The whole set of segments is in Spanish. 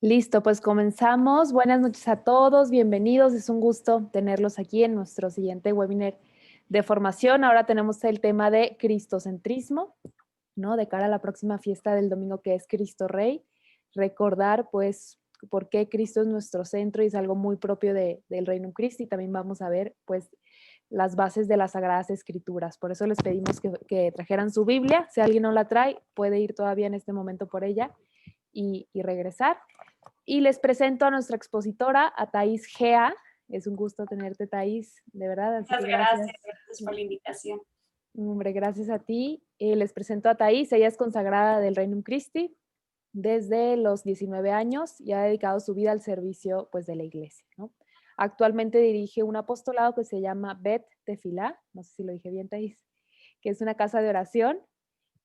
Listo, pues comenzamos. Buenas noches a todos, bienvenidos. Es un gusto tenerlos aquí en nuestro siguiente webinar de formación. Ahora tenemos el tema de cristocentrismo, ¿no? De cara a la próxima fiesta del domingo que es Cristo Rey. Recordar, pues, por qué Cristo es nuestro centro y es algo muy propio del Reino Christi. También vamos a ver, pues, las bases de las Sagradas Escrituras. Por eso les pedimos que trajeran su Biblia. Si alguien no la trae, puede ir todavía en este momento por ella y regresar. Y les presento a nuestra expositora, a Thais Gea. Es un gusto tenerte, Thais, de verdad, así Muchas que gracias, gracias. gracias por la invitación. Hombre, gracias a ti. Les presento a Thais, ella es consagrada del Reino Christi desde los 19 años y ha dedicado su vida al servicio, pues, de la iglesia, ¿no? Actualmente dirige un apostolado que se llama Bet Tefilá, no sé si lo dije bien, Thais, que es una casa de oración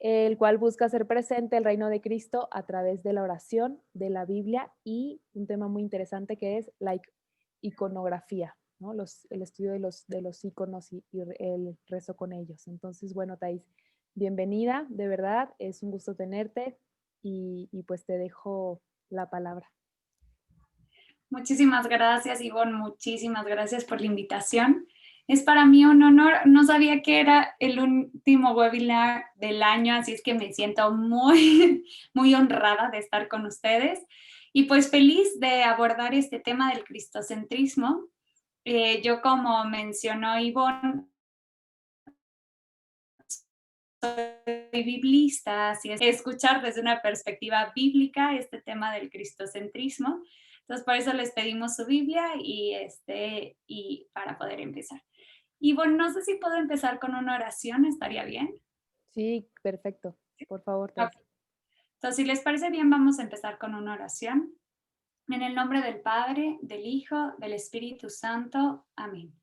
el cual busca hacer presente el reino de Cristo a través de la oración, de la Biblia y un tema muy interesante que es la iconografía, ¿no? El estudio de los iconos y el rezo con ellos. Entonces, bueno, Thais, bienvenida, de verdad, es un gusto tenerte y pues te dejo la palabra. Muchísimas gracias, Ivonne, muchísimas gracias por la invitación. Es para mí un honor, no sabía que era el último webinar del año, así es que me siento muy, muy honrada de estar con ustedes y pues feliz de abordar este tema del cristocentrismo. Yo, como mencionó Ivonne, soy biblista, así es escuchar desde una perspectiva bíblica este tema del cristocentrismo. Entonces, por eso les pedimos su Biblia y para poder empezar. Y bueno, no sé si puedo empezar con una oración, ¿estaría bien? Sí, perfecto. Por favor, Ok. Thais. Entonces, si les parece bien, vamos a empezar con una oración. En el nombre del Padre, del Hijo, del Espíritu Santo. Amén.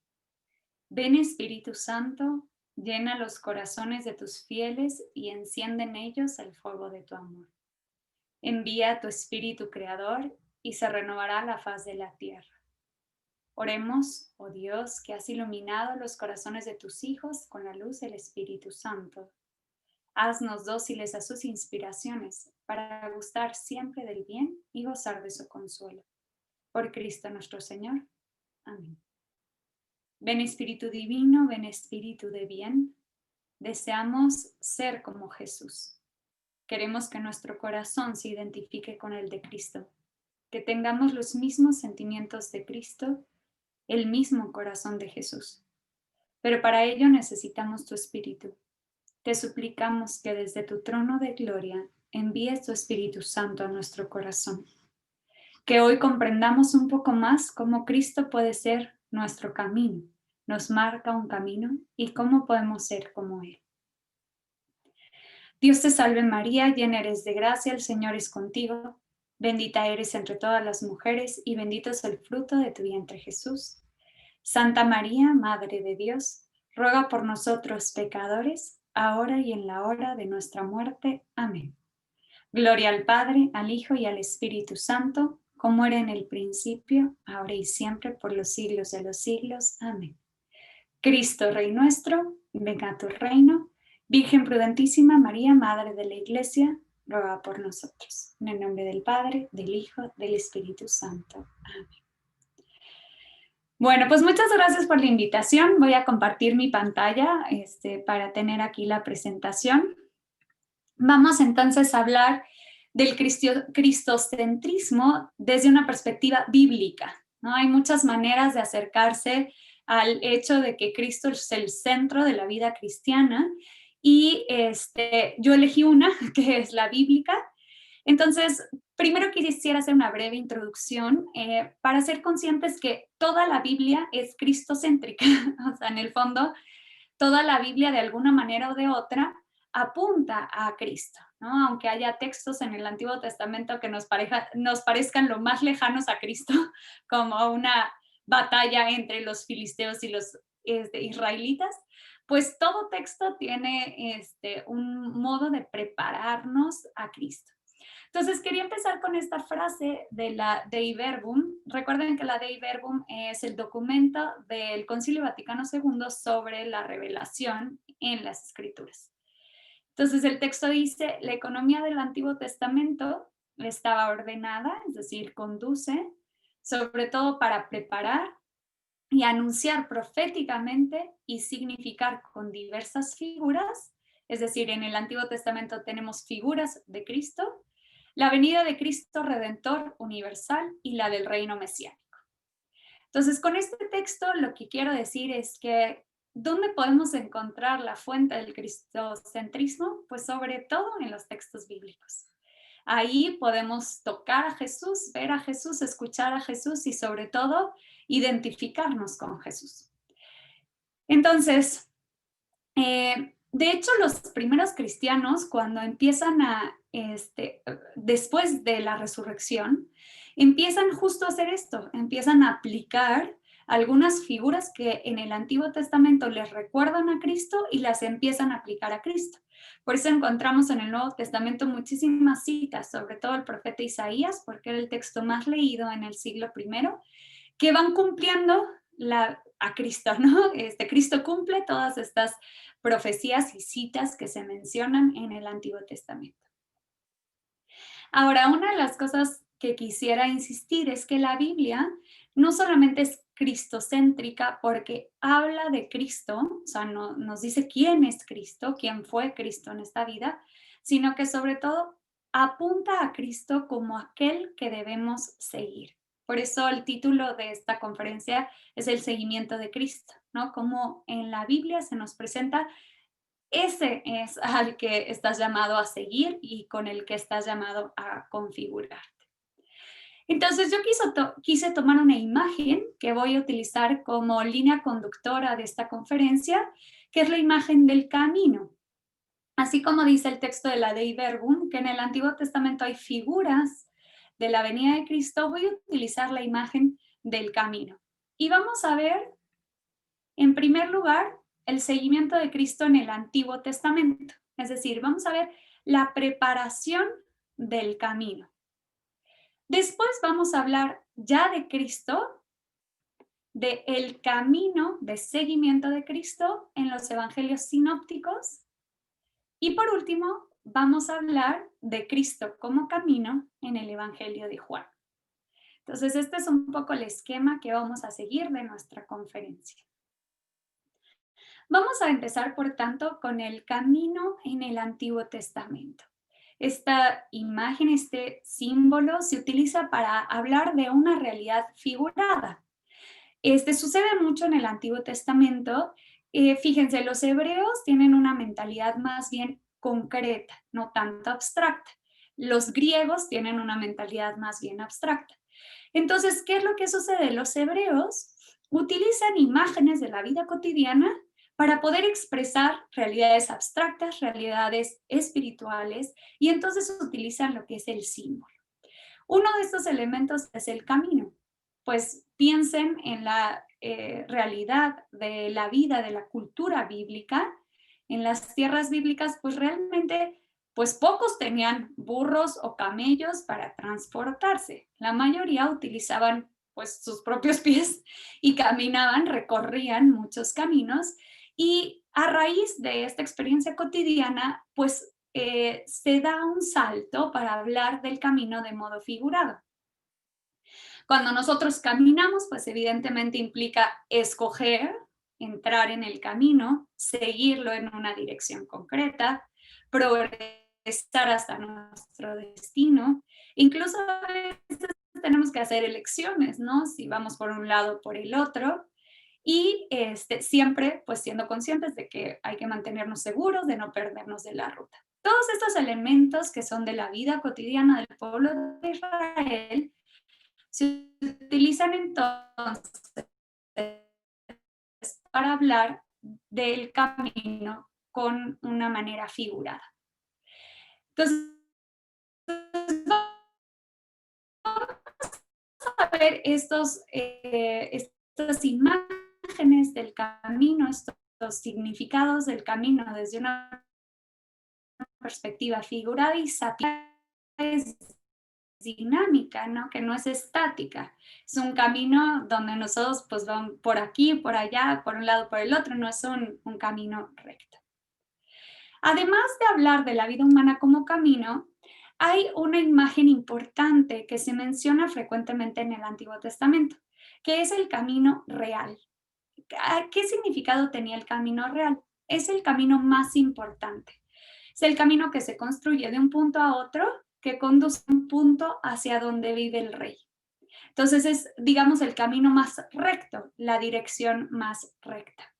Ven, Espíritu Santo, llena los corazones de tus fieles y enciende en ellos el fuego de tu amor. Envía tu Espíritu Creador y se renovará la faz de la tierra. Oremos, oh Dios, que has iluminado los corazones de tus hijos con la luz del Espíritu Santo. Haznos dóciles a sus inspiraciones para gustar siempre del bien y gozar de su consuelo. Por Cristo nuestro Señor. Amén. Ven Espíritu Divino, ven Espíritu de bien. Deseamos ser como Jesús. Queremos que nuestro corazón se identifique con el de Cristo, que tengamos los mismos sentimientos de Cristo, el mismo corazón de Jesús. Pero para ello necesitamos tu Espíritu. Te suplicamos que desde tu trono de gloria envíes tu Espíritu Santo a nuestro corazón. Que hoy comprendamos un poco más cómo Cristo puede ser nuestro camino, nos marca un camino y cómo podemos ser como Él. Dios te salve María, llena eres de gracia, el Señor es contigo. Bendita eres entre todas las mujeres y bendito es el fruto de tu vientre Jesús. Santa María, Madre de Dios, ruega por nosotros pecadores, ahora y en la hora de nuestra muerte. Amén. Gloria al Padre, al Hijo y al Espíritu Santo, como era en el principio, ahora y siempre, por los siglos de los siglos. Amén. Cristo, Rey nuestro, venga a tu reino. Virgen prudentísima María, Madre de la Iglesia, ruega por nosotros. En el nombre del Padre, del Hijo, del Espíritu Santo. Amén. Bueno, pues muchas gracias por la invitación. Voy a compartir mi pantalla para tener aquí la presentación. Vamos entonces a hablar del cristocentrismo desde una perspectiva bíblica, ¿no? Hay muchas maneras de acercarse al hecho de que Cristo es el centro de la vida cristiana y yo elegí una que es la bíblica. Entonces, primero quisiera hacer una breve introducción para ser conscientes que toda la Biblia es cristocéntrica. O sea, en el fondo, toda la Biblia de alguna manera o de otra apunta a Cristo, ¿no? Aunque haya textos en el Antiguo Testamento que nos parezcan lo más lejanos a Cristo, como una batalla entre los filisteos y los israelitas, pues todo texto tiene un modo de prepararnos a Cristo. Entonces, quería empezar con esta frase de la Dei Verbum. Recuerden que la Dei Verbum es el documento del Concilio Vaticano II sobre la revelación en las Escrituras. Entonces, el texto dice: la economía del Antiguo Testamento estaba ordenada, es decir, conduce, sobre todo para preparar y anunciar proféticamente y significar con diversas figuras, es decir, en el Antiguo Testamento tenemos figuras de Cristo, la venida de Cristo Redentor universal y la del reino mesiánico. Entonces, con este texto lo que quiero decir es que ¿dónde podemos encontrar la fuente del cristocentrismo? Pues sobre todo en los textos bíblicos. Ahí podemos tocar a Jesús, ver a Jesús, escuchar a Jesús y sobre todo identificarnos con Jesús. Entonces, de hecho, los primeros cristianos, cuando empiezan después de la resurrección, empiezan justo a hacer esto, empiezan a aplicar algunas figuras que en el Antiguo Testamento les recuerdan a Cristo y las empiezan a aplicar a Cristo. Por eso encontramos en el Nuevo Testamento muchísimas citas, sobre todo el profeta Isaías, porque era el texto más leído en el siglo I, que van cumpliendo a Cristo, ¿no? Cristo cumple todas estas profecías y citas que se mencionan en el Antiguo Testamento. Ahora, una de las cosas que quisiera insistir es que la Biblia no solamente es cristocéntrica porque habla de Cristo, o sea, no, nos dice quién es Cristo, quién fue Cristo en esta vida, sino que sobre todo apunta a Cristo como aquel que debemos seguir. Por eso el título de esta conferencia es el seguimiento de Cristo, ¿no? Como en la Biblia se nos presenta, ese es al que estás llamado a seguir y con el que estás llamado a configurar. Entonces yo quise tomar una imagen que voy a utilizar como línea conductora de esta conferencia, que es la imagen del camino. Así como dice el texto de la Dei Verbum, que en el Antiguo Testamento hay figuras de la venida de Cristo, voy a utilizar la imagen del camino. Y vamos a ver, en primer lugar, el seguimiento de Cristo en el Antiguo Testamento. Es decir, vamos a ver la preparación del camino. Después vamos a hablar ya de Cristo, del camino de seguimiento de Cristo en los evangelios sinópticos. Y por último, vamos a hablar de Cristo como camino en el evangelio de Juan. Entonces, este es un poco el esquema que vamos a seguir de nuestra conferencia. Vamos a empezar, por tanto, con el camino en el Antiguo Testamento. Esta imagen, este símbolo, se utiliza para hablar de una realidad figurada. Sucede mucho en el Antiguo Testamento. Fíjense, los hebreos tienen una mentalidad más bien concreta, no tanto abstracta. Los griegos tienen una mentalidad más bien abstracta. Entonces, ¿qué es lo que sucede? Los hebreos utilizan imágenes de la vida cotidiana para poder expresar realidades abstractas, realidades espirituales, y entonces utilizan lo que es el símbolo. Uno de estos elementos es el camino. Pues piensen en la realidad de la vida, de la cultura bíblica. En las tierras bíblicas, pues realmente, pues pocos tenían burros o camellos para transportarse. La mayoría utilizaban pues sus propios pies y caminaban, recorrían muchos caminos, y a raíz de esta experiencia cotidiana, pues se da un salto para hablar del camino de modo figurado. Cuando nosotros caminamos, pues evidentemente implica escoger, entrar en el camino, seguirlo en una dirección concreta, progresar hasta nuestro destino. Incluso a veces tenemos que hacer elecciones, ¿no? Si vamos por un lado o por el otro. Y siempre pues siendo conscientes de que hay que mantenernos seguros, de no perdernos de la ruta. Todos estos elementos que son de la vida cotidiana del pueblo de Israel se utilizan entonces para hablar del camino con una manera figurada. Entonces, vamos a ver estas imágenes del camino, estos significados del camino desde una perspectiva figurada y sapiens dinámica, ¿no? Que no es estática. Es un camino donde nosotros pues vamos por aquí, por allá, por un lado, por el otro, no es un camino recto. Además de hablar de la vida humana como camino, hay una imagen importante que se menciona frecuentemente en el Antiguo Testamento, que es el camino real. ¿Qué significado tenía el camino real? Es el camino más importante. Es el camino que se construye de un punto a otro, que conduce a un punto hacia donde vive el rey. Entonces es, digamos, el camino más recto, la dirección más recta.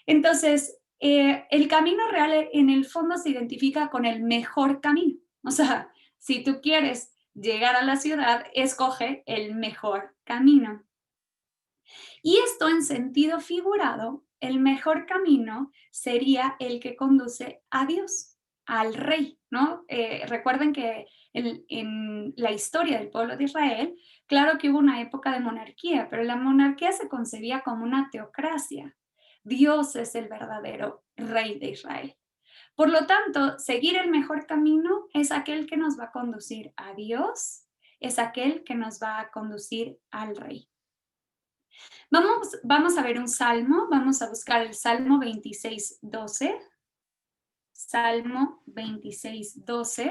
Entonces, el camino real en el fondo se identifica con el mejor camino. O sea, si tú quieres llegar a la ciudad, escoge el mejor camino. Y esto en sentido figurado, el mejor camino sería el que conduce a Dios, al rey, ¿no? Recuerden que en la historia del pueblo de Israel, claro que hubo una época de monarquía, pero la monarquía se concebía como una teocracia. Dios es el verdadero rey de Israel. Por lo tanto, seguir el mejor camino es aquel que nos va a conducir a Dios, es aquel que nos va a conducir al rey. Vamos a ver un salmo, vamos a buscar el Salmo 26:12. Salmo 26:12,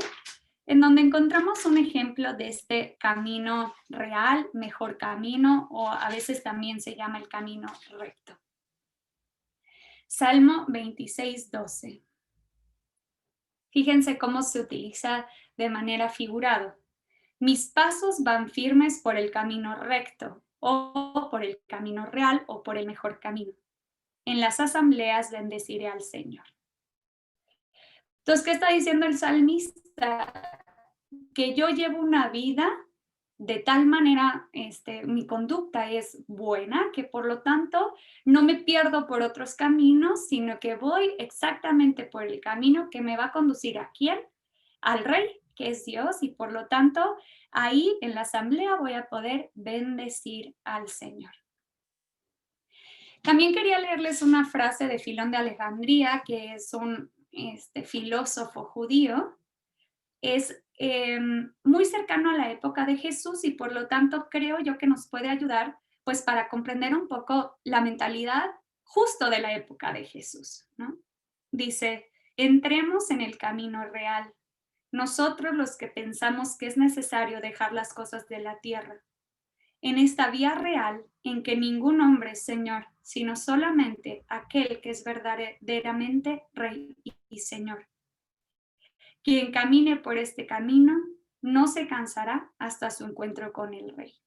en donde encontramos un ejemplo de este camino real, mejor camino, o a veces también se llama el camino recto. Salmo 26:12. Fíjense cómo se utiliza de manera figurada. Mis pasos van firmes por el camino recto, o por el camino real, o por el mejor camino. En las asambleas bendeciré al Señor. Entonces, ¿qué está diciendo el salmista? Que yo llevo una vida de tal manera, mi conducta es buena, que por lo tanto no me pierdo por otros caminos, sino que voy exactamente por el camino que me va a conducir a quién, al Rey, que es Dios, y por lo tanto ahí en la asamblea voy a poder bendecir al Señor. También quería leerles una frase de Filón de Alejandría, que es un filósofo judío. Es muy cercano a la época de Jesús y por lo tanto creo yo que nos puede ayudar pues para comprender un poco la mentalidad justo de la época de Jesús, ¿no? Dice, entremos en el camino real, nosotros los que pensamos que es necesario dejar las cosas de la tierra, en esta vía real en que ningún hombre es Señor, sino solamente aquel que es verdaderamente Rey y Señor. Quien camine por este camino no se cansará hasta su encuentro con el Rey.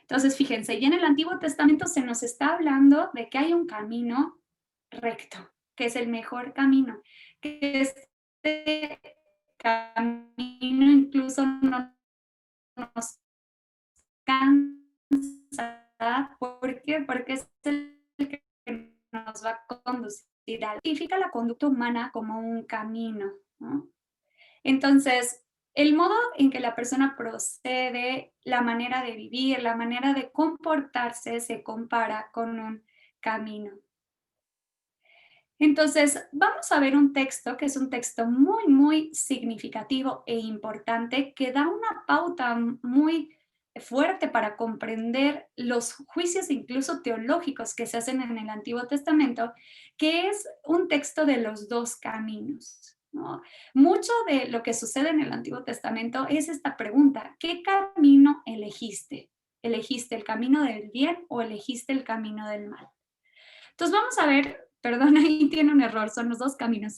Entonces, fíjense, ya en el Antiguo Testamento se nos está hablando de que hay un camino recto, que es el mejor camino, que este camino incluso no nos cansa. ¿Por qué? Porque es el que nos va a conducir a... Significa la conducta humana como un camino, ¿no? Entonces, el modo en que la persona procede, la manera de vivir, la manera de comportarse se compara con un camino. Entonces, vamos a ver un texto que es un texto muy, muy significativo e importante que da una pauta muy fuerte para comprender los juicios incluso teológicos que se hacen en el Antiguo Testamento, que es un texto de los dos caminos, ¿no? Mucho de lo que sucede en el Antiguo Testamento es esta pregunta: ¿qué camino elegiste? ¿Elegiste el camino del bien o elegiste el camino del mal? Entonces vamos a ver, perdón, ahí tiene un error, son los dos caminos.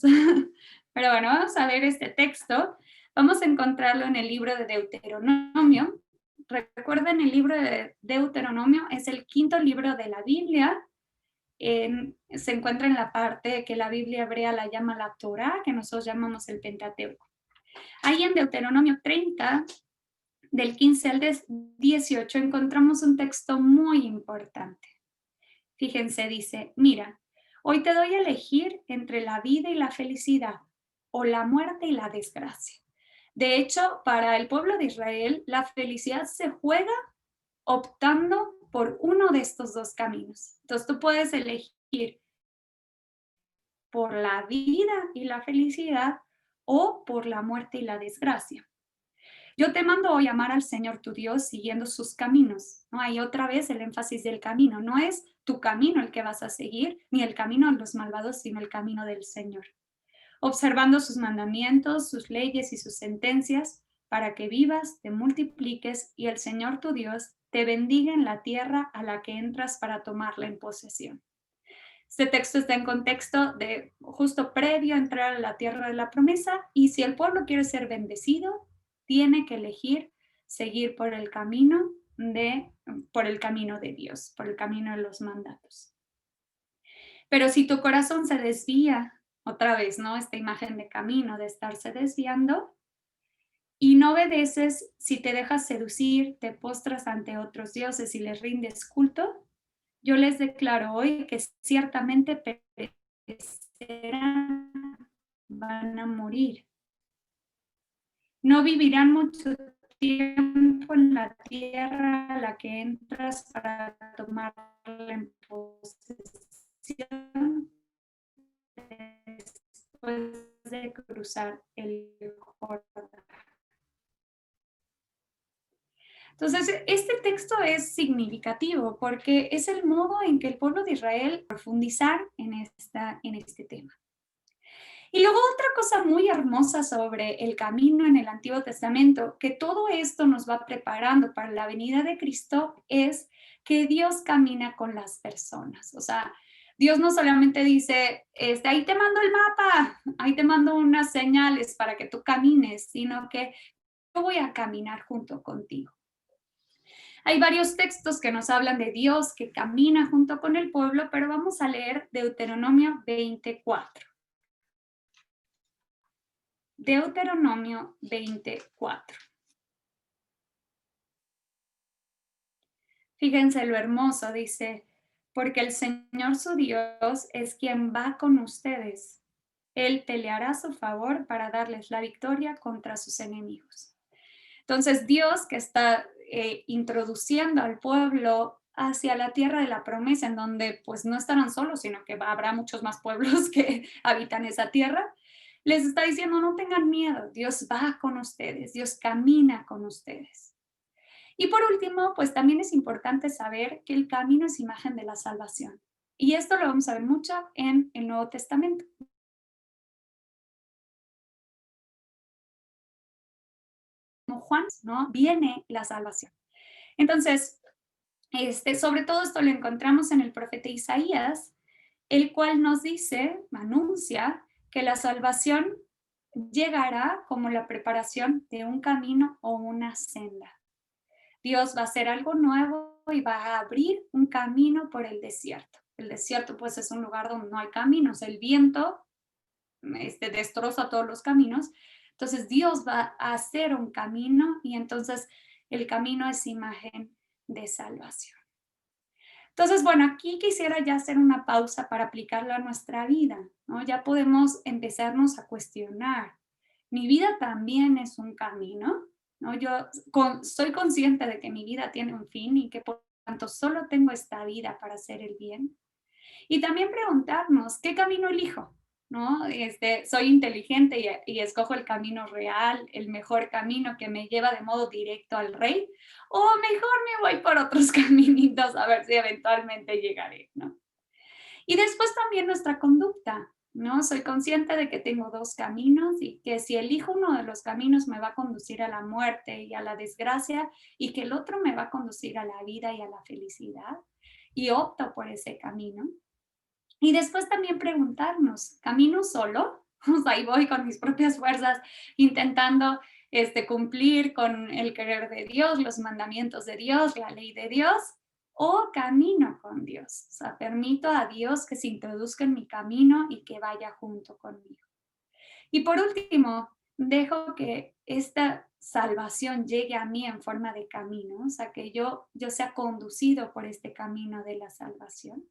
Pero bueno, vamos a ver este texto. Vamos a encontrarlo en el libro de Deuteronomio. Recuerden, el libro de Deuteronomio es el quinto libro de la Biblia. Se encuentra en la parte que la Biblia hebrea la llama la Torá, que nosotros llamamos el Pentateuco. Ahí en Deuteronomio 30, del 15 al 18, encontramos un texto muy importante. Fíjense, dice, mira, hoy te doy a elegir entre la vida y la felicidad, o la muerte y la desgracia. De hecho, para el pueblo de Israel, la felicidad se juega optando por uno de estos dos caminos. Entonces tú puedes elegir por la vida y la felicidad o por la muerte y la desgracia. Yo te mando hoy a amar al Señor tu Dios siguiendo sus caminos, ¿no? Hay otra vez el énfasis del camino. No es tu camino el que vas a seguir, ni el camino de los malvados, sino el camino del Señor. observando sus mandamientos, sus leyes y sus sentencias, para que vivas, te multipliques y el Señor tu Dios te bendiga en la tierra a la que entras para tomarla en posesión. Este texto está en contexto de justo previo a entrar a la tierra de la promesa, y si el pueblo quiere ser bendecido, tiene que elegir seguir por el camino de Dios, por el camino de los mandatos. Pero si tu corazón se desvía, otra vez, ¿no? Esta imagen de camino, de estarse desviando, y no obedeces, si te dejas seducir, te postras ante otros dioses y les rindes culto, yo les declaro hoy que ciertamente perecerán, van a morir. No vivirán mucho tiempo en la tierra a la que entras para tomarla en posesión después de cruzar el Jordán. Entonces, este texto es significativo porque es el modo en que el pueblo de Israel profundizar en este tema. Y luego otra cosa muy hermosa sobre el camino en el Antiguo Testamento, que todo esto nos va preparando para la venida de Cristo, es que Dios camina con las personas. O sea, Dios no solamente dice, ahí te mando el mapa, ahí te mando unas señales para que tú camines, sino que yo voy a caminar junto contigo. Hay varios textos que nos hablan de Dios que camina junto con el pueblo, pero vamos a leer Deuteronomio 24. Deuteronomio 24. Fíjense lo hermoso, dice, porque el Señor su Dios es quien va con ustedes. Él peleará a su favor para darles la victoria contra sus enemigos. Entonces, Dios que está introduciendo al pueblo hacia la tierra de la promesa, en donde pues no estarán solos, sino que habrá muchos más pueblos que habitan esa tierra, les está diciendo, no tengan miedo, Dios va con ustedes, Dios camina con ustedes. Y por último, pues también es importante saber que el camino es imagen de la salvación. Y esto lo vamos a ver mucho en el Nuevo Testamento. Como Juan, ¿no? Viene la salvación. Entonces, sobre todo esto lo encontramos en el profeta Isaías, el cual nos dice, anuncia, que la salvación llegará como la preparación de un camino o una senda. Dios va a hacer algo nuevo y va a abrir un camino por el desierto. El desierto pues es un lugar donde no hay caminos, el viento destroza todos los caminos. Entonces Dios va a hacer un camino y entonces el camino es imagen de salvación. Entonces, bueno, aquí quisiera ya hacer una pausa para aplicarlo a nuestra vida, ¿no? Ya podemos empezarnos a cuestionar. Mi vida también es un camino, ¿no? Yo soy consciente de que mi vida tiene un fin y que por tanto solo tengo esta vida para hacer el bien. Y también preguntarnos, ¿qué camino elijo? ¿No? Soy inteligente y escojo el camino real, el mejor camino que me lleva de modo directo al rey, o mejor me voy por otros caminitos a ver si eventualmente llegaré, ¿no? Y después también nuestra conducta, ¿no? Soy consciente de que tengo dos caminos y que si elijo uno de los caminos me va a conducir a la muerte y a la desgracia y que el otro me va a conducir a la vida y a la felicidad y opto por ese camino. Y después también preguntarnos, ¿camino solo? O sea, ahí voy con mis propias fuerzas intentando cumplir con el querer de Dios, los mandamientos de Dios, la ley de Dios, o camino con Dios. O sea, permito a Dios que se introduzca en mi camino y que vaya junto conmigo. Y por último, dejo que esta salvación llegue a mí en forma de camino, o sea, que yo sea conducido por este camino de la salvación.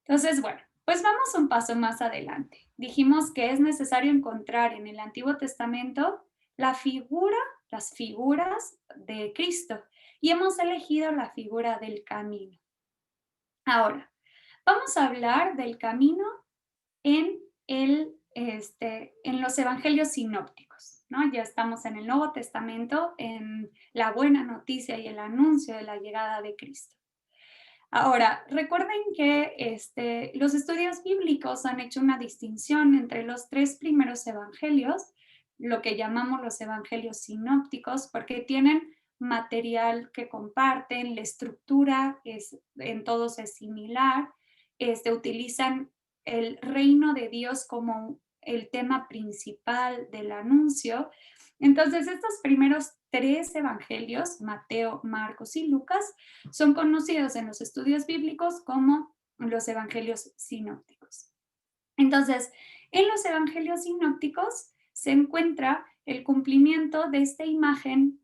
Entonces, bueno, pues vamos un paso más adelante. Dijimos que es necesario encontrar en el Antiguo Testamento las figuras de Cristo, y hemos elegido la figura del camino. Ahora, vamos a hablar del camino en los evangelios sinópticos, ¿no? Ya estamos en el Nuevo Testamento, en la buena noticia y el anuncio de la llegada de Cristo. Ahora, recuerden que los estudios bíblicos han hecho una distinción entre los tres primeros evangelios, lo que llamamos los evangelios sinópticos, porque tienen material que comparten, la estructura en todos es similar, utilizan el reino de Dios como el tema principal del anuncio. Entonces, estos primeros tres evangelios, Mateo, Marcos y Lucas, son conocidos en los estudios bíblicos como los evangelios sinópticos. Entonces, en los evangelios sinópticos se encuentra el cumplimiento de esta imagen,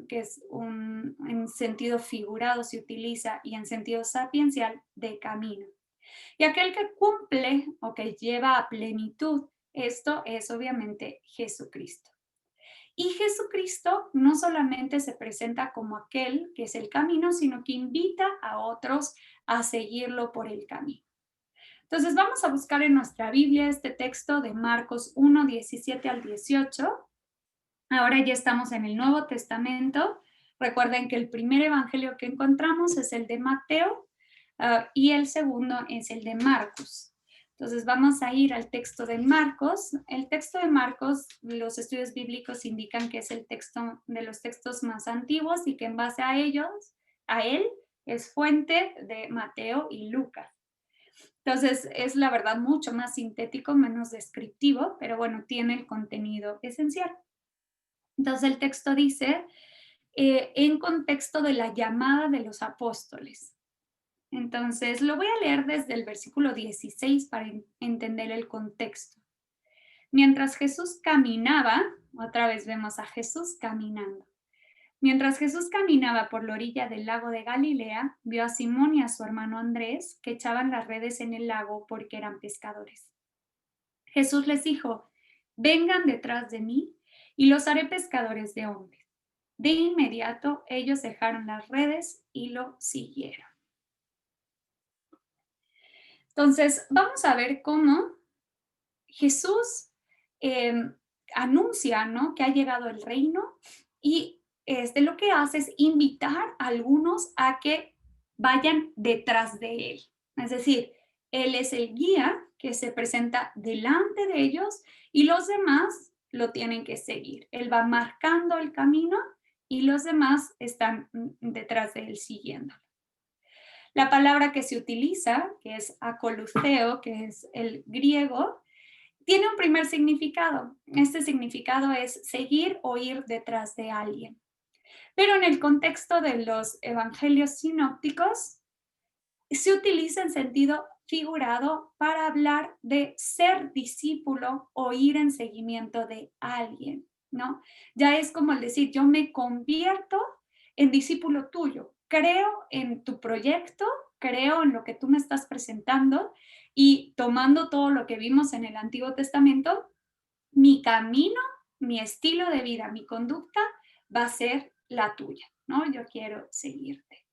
que es en sentido figurado se utiliza y en sentido sapiencial de camino. Y aquel que cumple o que lleva a plenitud esto es obviamente Jesucristo. Y Jesucristo no solamente se presenta como aquel que es el camino, sino que invita a otros a seguirlo por el camino. Entonces vamos a buscar en nuestra Biblia este texto de Marcos 1, 17 al 18. Ahora ya estamos en el Nuevo Testamento. Recuerden que el primer evangelio que encontramos es el de Mateo y el segundo es el de Marcos. Entonces vamos a ir al texto de Marcos. El texto de Marcos, los estudios bíblicos indican que es el texto de los textos más antiguos y que en base a él, es fuente de Mateo y Lucas. Entonces es la verdad mucho más sintético, menos descriptivo, pero bueno, tiene el contenido esencial. Entonces el texto dice, en contexto de la llamada de los apóstoles. Entonces, lo voy a leer desde el versículo 16 para entender el contexto. Mientras Jesús caminaba, otra vez vemos a Jesús caminando. Mientras Jesús caminaba por la orilla del lago de Galilea, vio a Simón y a su hermano Andrés que echaban las redes en el lago porque eran pescadores. Jesús les dijo, vengan detrás de mí y los haré pescadores de hombres. De inmediato ellos dejaron las redes y lo siguieron. Entonces, vamos a ver cómo Jesús anuncia, ¿no?, que ha llegado el reino y lo que hace es invitar a algunos a que vayan detrás de él. Es decir, él es el guía que se presenta delante de ellos y los demás lo tienen que seguir. Él va marcando el camino y los demás están detrás de él siguiendo. La palabra que se utiliza, que es acoluzeo, que es el griego, tiene un primer significado. Este significado es seguir o ir detrás de alguien. Pero en el contexto de los evangelios sinópticos, se utiliza en sentido figurado para hablar de ser discípulo o ir en seguimiento de alguien, ¿no? Ya es como el decir, yo me convierto en discípulo tuyo, creo en tu proyecto, creo en lo que tú me estás presentando y tomando todo lo que vimos en el Antiguo Testamento, mi camino, mi estilo de vida, mi conducta va a ser la tuya, ¿no? Yo quiero seguirte.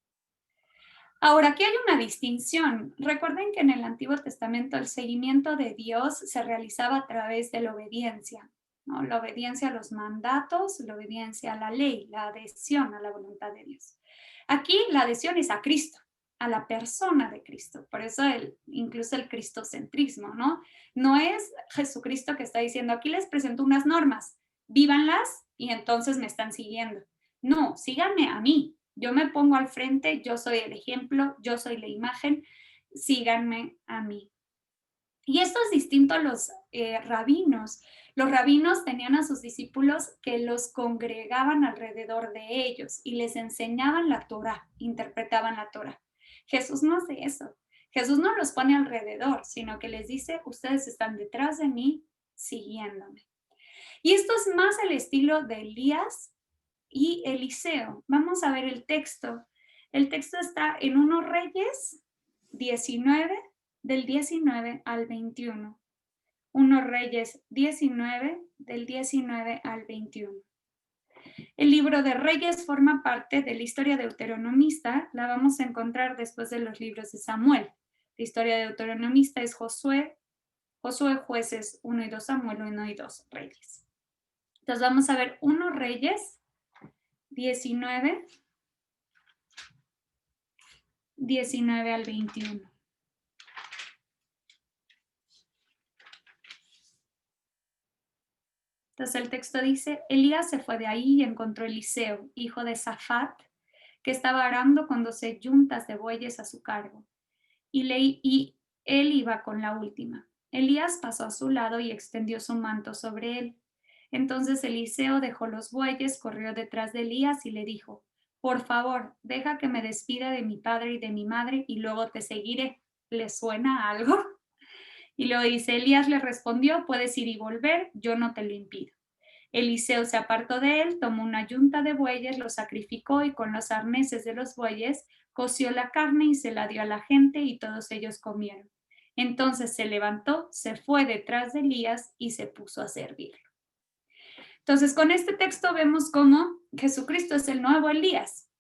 Ahora, aquí hay una distinción. Recuerden que en el Antiguo Testamento el seguimiento de Dios se realizaba a través de la obediencia, ¿no? La obediencia a los mandatos, la obediencia a la ley, la adhesión a la voluntad de Dios. Aquí la adhesión es a Cristo, a la persona de Cristo. Por eso incluso el cristocentrismo, ¿no? No es Jesucristo que está diciendo, aquí les presento unas normas, vívanlas y entonces me están siguiendo. No, síganme a mí. Yo me pongo al frente, yo soy el ejemplo, yo soy la imagen, síganme a mí. Y esto es distinto a los rabinos. Los rabinos tenían a sus discípulos que los congregaban alrededor de ellos y les enseñaban la Torá, interpretaban la Torá. Jesús no hace eso. Jesús no los pone alrededor, sino que les dice, ustedes están detrás de mí, siguiéndome. Y esto es más el estilo de Elías y Eliseo. Vamos a ver el texto. El texto está en 1 Reyes 19, del 19 al 21. 1 Reyes 19, del 19 al 21. El libro de Reyes forma parte de la historia deuteronomista. La vamos a encontrar después de los libros de Samuel. La historia deuteronomista es Josué, Jueces 1 y 2, Samuel 1 y 2, Reyes. Entonces vamos a ver 1 Reyes 19, 19 al 21. Entonces el texto dice, Elías se fue de ahí y encontró a Eliseo, hijo de Safat, que estaba arando con 12 yuntas de bueyes a su cargo. Y él iba con la última. Elías pasó a su lado y extendió su manto sobre él. Entonces Eliseo dejó los bueyes, corrió detrás de Elías y le dijo, por favor, deja que me despida de mi padre y de mi madre y luego te seguiré. ¿Le suena algo? Y luego dice, Elías le respondió, puedes ir y volver, yo no te lo impido. Eliseo se apartó de él, tomó una yunta de bueyes, lo sacrificó y con los arneses de los bueyes coció la carne y se la dio a la gente y todos ellos comieron. Entonces se levantó, se fue detrás de Elías y se puso a servirlo. Entonces con este texto vemos cómo Jesucristo es el nuevo Elías.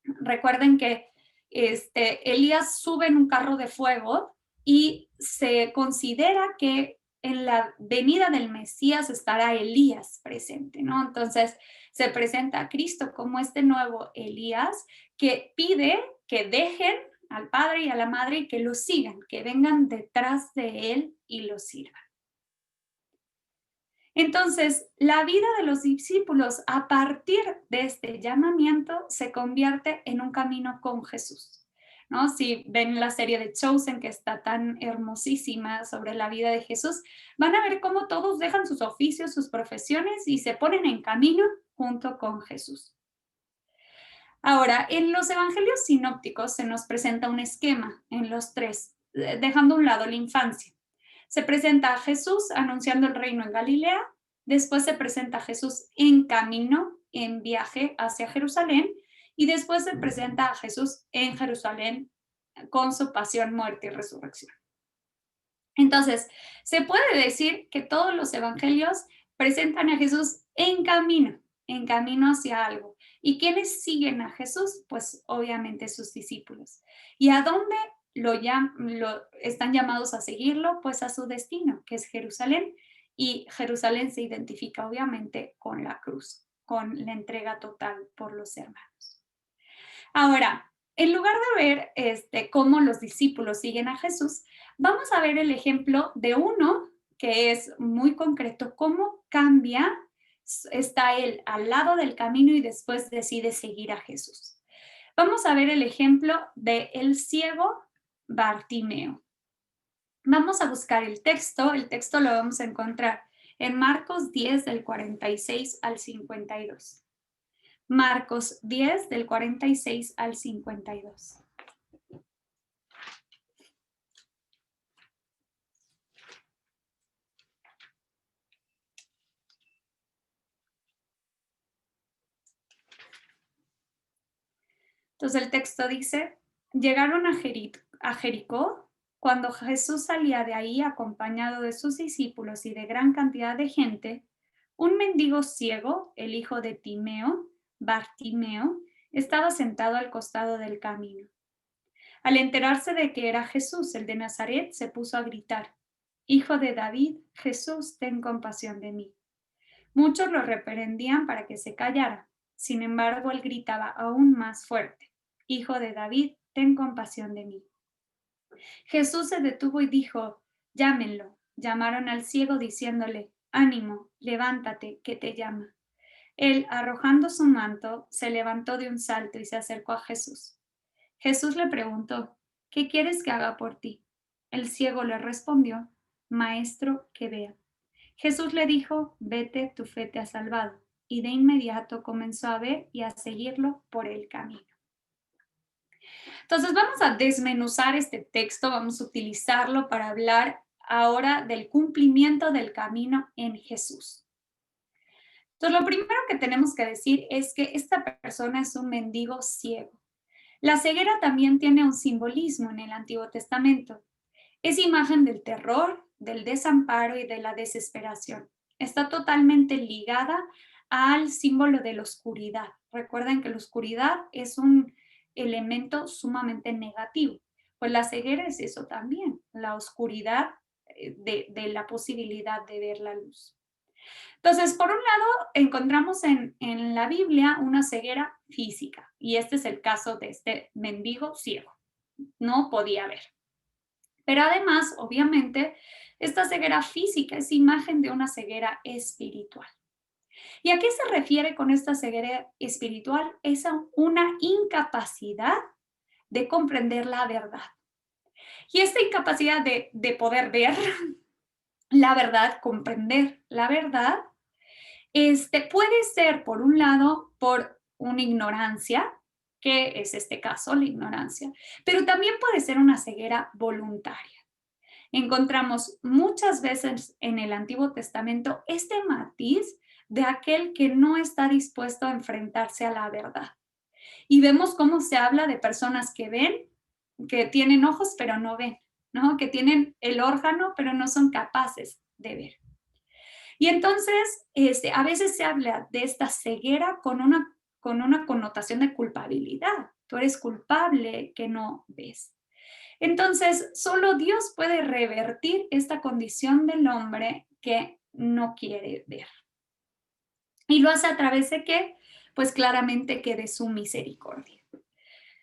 Recuerden que Elías sube en un carro de fuego y se considera que en la venida del Mesías estará Elías presente, ¿no? Entonces se presenta a Cristo como este nuevo Elías que pide que dejen al padre y a la madre y que lo sigan, que vengan detrás de él y lo sirvan. Entonces, la vida de los discípulos a partir de este llamamiento se convierte en un camino con Jesús, ¿no? Si ven la serie de Chosen, que está tan hermosísima sobre la vida de Jesús, van a ver cómo todos dejan sus oficios, sus profesiones y se ponen en camino junto con Jesús. Ahora, en los evangelios sinópticos se nos presenta un esquema en los tres, dejando a un lado la infancia. Se presenta a Jesús anunciando el reino en Galilea, después se presenta a Jesús en camino, en viaje hacia Jerusalén, y después se presenta a Jesús en Jerusalén con su pasión, muerte y resurrección. Entonces, se puede decir que todos los evangelios presentan a Jesús en camino hacia algo. ¿Y quiénes siguen a Jesús? Pues obviamente sus discípulos. ¿Y a dónde están llamados a seguirlo? Pues a su destino, que es Jerusalén. Y Jerusalén se identifica obviamente con la cruz, con la entrega total por los hermanos. Ahora, en lugar de ver cómo los discípulos siguen a Jesús, vamos a ver el ejemplo de uno que es muy concreto, cómo cambia, está él al lado del camino y después decide seguir a Jesús. Vamos a ver el ejemplo de el ciego Bartimeo. Vamos a buscar el texto lo vamos a encontrar en Marcos 10 del 46 al 52. Marcos 10 del 46 al 52. Entonces el texto dice, llegaron a Jericó. Cuando Jesús salía de ahí acompañado de sus discípulos y de gran cantidad de gente, un mendigo ciego, el hijo de Timeo, Bartimeo, estaba sentado al costado del camino. Al enterarse de que era Jesús, el de Nazaret, se puso a gritar, Hijo de David, Jesús, ten compasión de mí. Muchos lo reprendían para que se callara. Sin embargo, él gritaba aún más fuerte, Hijo de David, ten compasión de mí. Jesús se detuvo y dijo, llámenlo. Llamaron al ciego diciéndole, ánimo, levántate, que te llama. Él, arrojando su manto, se levantó de un salto y se acercó a Jesús. Jesús le preguntó, ¿qué quieres que haga por ti? El ciego le respondió, Maestro, que vea. Jesús le dijo, vete, tu fe te ha salvado. Y de inmediato comenzó a ver y a seguirlo por el camino. Entonces vamos a desmenuzar este texto, vamos a utilizarlo para hablar ahora del cumplimiento del camino en Jesús. Entonces lo primero que tenemos que decir es que esta persona es un mendigo ciego. La ceguera también tiene un simbolismo en el Antiguo Testamento. Es imagen del terror, del desamparo y de la desesperación. Está totalmente ligada al símbolo de la oscuridad. Recuerden que la oscuridad es un elemento sumamente negativo. Pues la ceguera es eso también, la oscuridad de la posibilidad de ver la luz. Entonces, por un lado, encontramos en la Biblia una ceguera física, y este es el caso de este mendigo ciego. no podía ver. Pero además, obviamente, esta ceguera física es imagen de una ceguera espiritual. ¿Y a qué se refiere con esta ceguera espiritual? Es a una incapacidad de comprender la verdad. Y esta incapacidad de poder ver la verdad, comprender la verdad, puede ser, por un lado, por una ignorancia, que es este caso, la ignorancia, pero también puede ser una ceguera voluntaria. Encontramos muchas veces en el Antiguo Testamento este matiz de aquel que no está dispuesto a enfrentarse a la verdad. Y vemos cómo se habla de personas que ven, que tienen ojos pero no ven, ¿no? Que tienen el órgano pero no son capaces de ver. Y entonces, a veces se habla de esta ceguera con una connotación de culpabilidad. Tú eres culpable que no ves. Entonces, solo Dios puede revertir esta condición del hombre que no quiere ver. ¿Y lo hace a través de qué? Pues claramente que de su misericordia.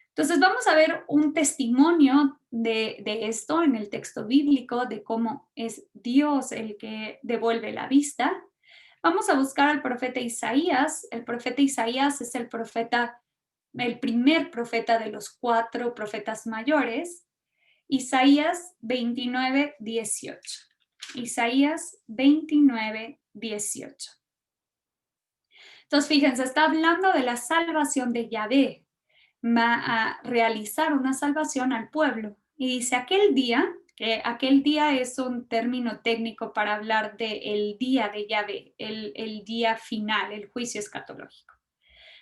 Entonces vamos a ver un testimonio de esto en el texto bíblico, de cómo es Dios el que devuelve la vista. Vamos a buscar al profeta Isaías. El profeta Isaías es el primer profeta de los 4 profetas mayores. Isaías 29, 18. Isaías 29, 18. Entonces, fíjense, está hablando de la salvación de Yahvé. Va a realizar una salvación al pueblo. Y dice, aquel día, que aquel día es un término técnico para hablar del día de Yahvé, el día final, el juicio escatológico.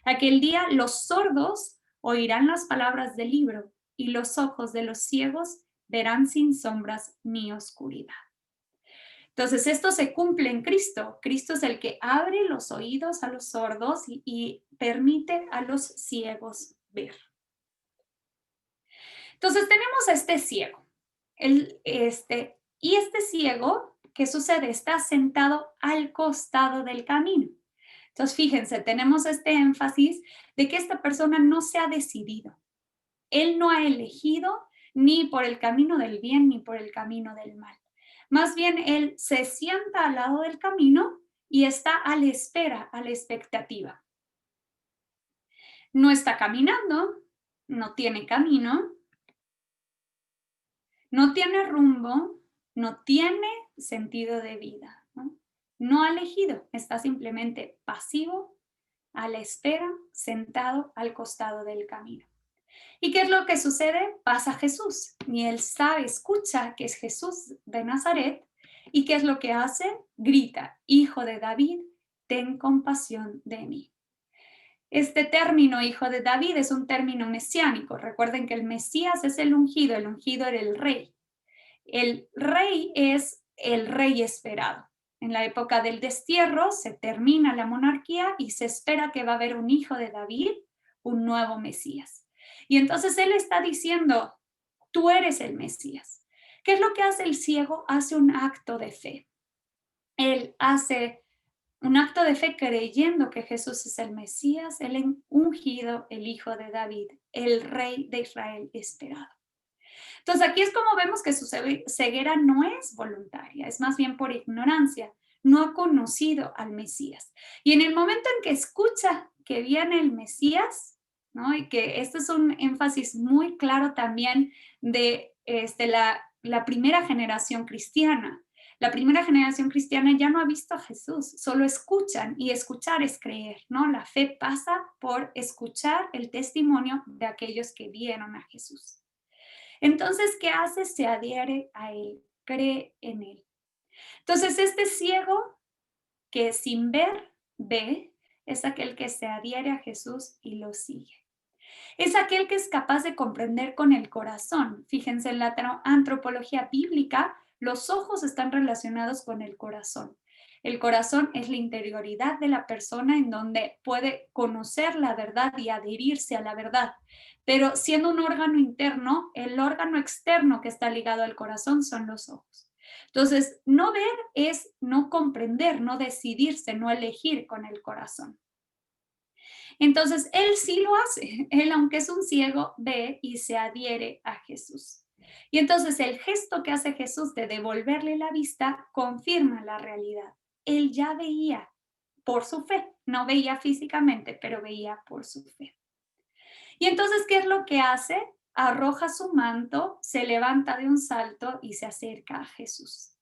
Aquel día los sordos oirán las palabras del libro y los ojos de los ciegos verán sin sombras ni oscuridad. Entonces, esto se cumple en Cristo. Cristo es el que abre los oídos a los sordos y permite a los ciegos ver. Entonces, tenemos a este ciego. Y este ciego, ¿qué sucede? Está sentado al costado del camino. Entonces, fíjense, tenemos este énfasis de que esta persona no se ha decidido. Él no ha elegido ni por el camino del bien ni por el camino del mal. Más bien, él se sienta al lado del camino y está a la espera, a la expectativa. No está caminando, no tiene camino, no tiene rumbo, no tiene sentido de vida, ¿no? No ha elegido, está simplemente pasivo, a la espera, sentado al costado del camino. ¿Y qué es lo que sucede? Pasa Jesús y él sabe, escucha que es Jesús de Nazaret. ¿Y qué es lo que hace? Grita, Hijo de David, ten compasión de mí. Este término, Hijo de David, es un término mesiánico. Recuerden que el Mesías es el ungido era el rey. El rey es el rey esperado. En la época del destierro se termina la monarquía y se espera que va a haber un hijo de David, un nuevo Mesías. Y entonces él está diciendo, tú eres el Mesías. ¿Qué es lo que hace el ciego? Hace un acto de fe. Él hace un acto de fe creyendo que Jesús es el Mesías, el ungido, el hijo de David, el rey de Israel esperado. Entonces aquí es como vemos que su ceguera no es voluntaria, es más bien por ignorancia, no ha conocido al Mesías. Y en el momento en que escucha que viene el Mesías, ¿no? Y que este es un énfasis muy claro también de la primera generación cristiana. La primera generación cristiana ya no ha visto a Jesús, solo escuchan y escuchar es creer, ¿no? La fe pasa por escuchar el testimonio de aquellos que vieron a Jesús. Entonces, ¿qué hace? Se adhiere a él, cree en él. Entonces, este ciego que sin ver, ve, es aquel que se adhiere a Jesús y lo sigue. Es aquel que es capaz de comprender con el corazón. Fíjense, en la antropología bíblica, los ojos están relacionados con el corazón. El corazón es la interioridad de la persona en donde puede conocer la verdad y adherirse a la verdad. Pero siendo un órgano interno, el órgano externo que está ligado al corazón son los ojos. Entonces, no ver es no comprender, no decidirse, no elegir con el corazón. Entonces, él sí lo hace. Él, aunque es un ciego, ve y se adhiere a Jesús. Y entonces el gesto que hace Jesús de devolverle la vista confirma la realidad. Él ya veía por su fe, no veía físicamente, pero veía por su fe. Y entonces, ¿qué es lo que hace? Arroja su manto, se levanta de un salto y se acerca a Jesús.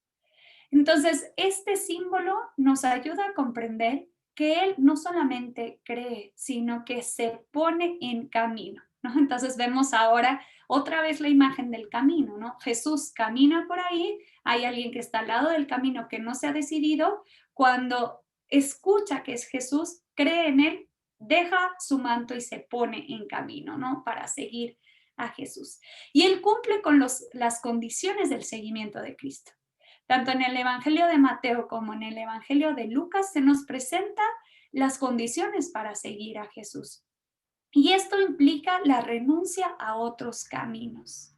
Entonces, este símbolo nos ayuda a comprender que Él no solamente cree, sino que se pone en camino, ¿no? Entonces vemos ahora otra vez la imagen del camino, ¿no? Jesús camina por ahí, hay alguien que está al lado del camino que no se ha decidido, cuando escucha que es Jesús, cree en Él, deja su manto y se pone en camino, ¿no? Para seguir a Jesús. Y Él cumple con las condiciones del seguimiento de Cristo. Tanto en el Evangelio de Mateo como en el Evangelio de Lucas se nos presenta las condiciones para seguir a Jesús. Y esto implica la renuncia a otros caminos.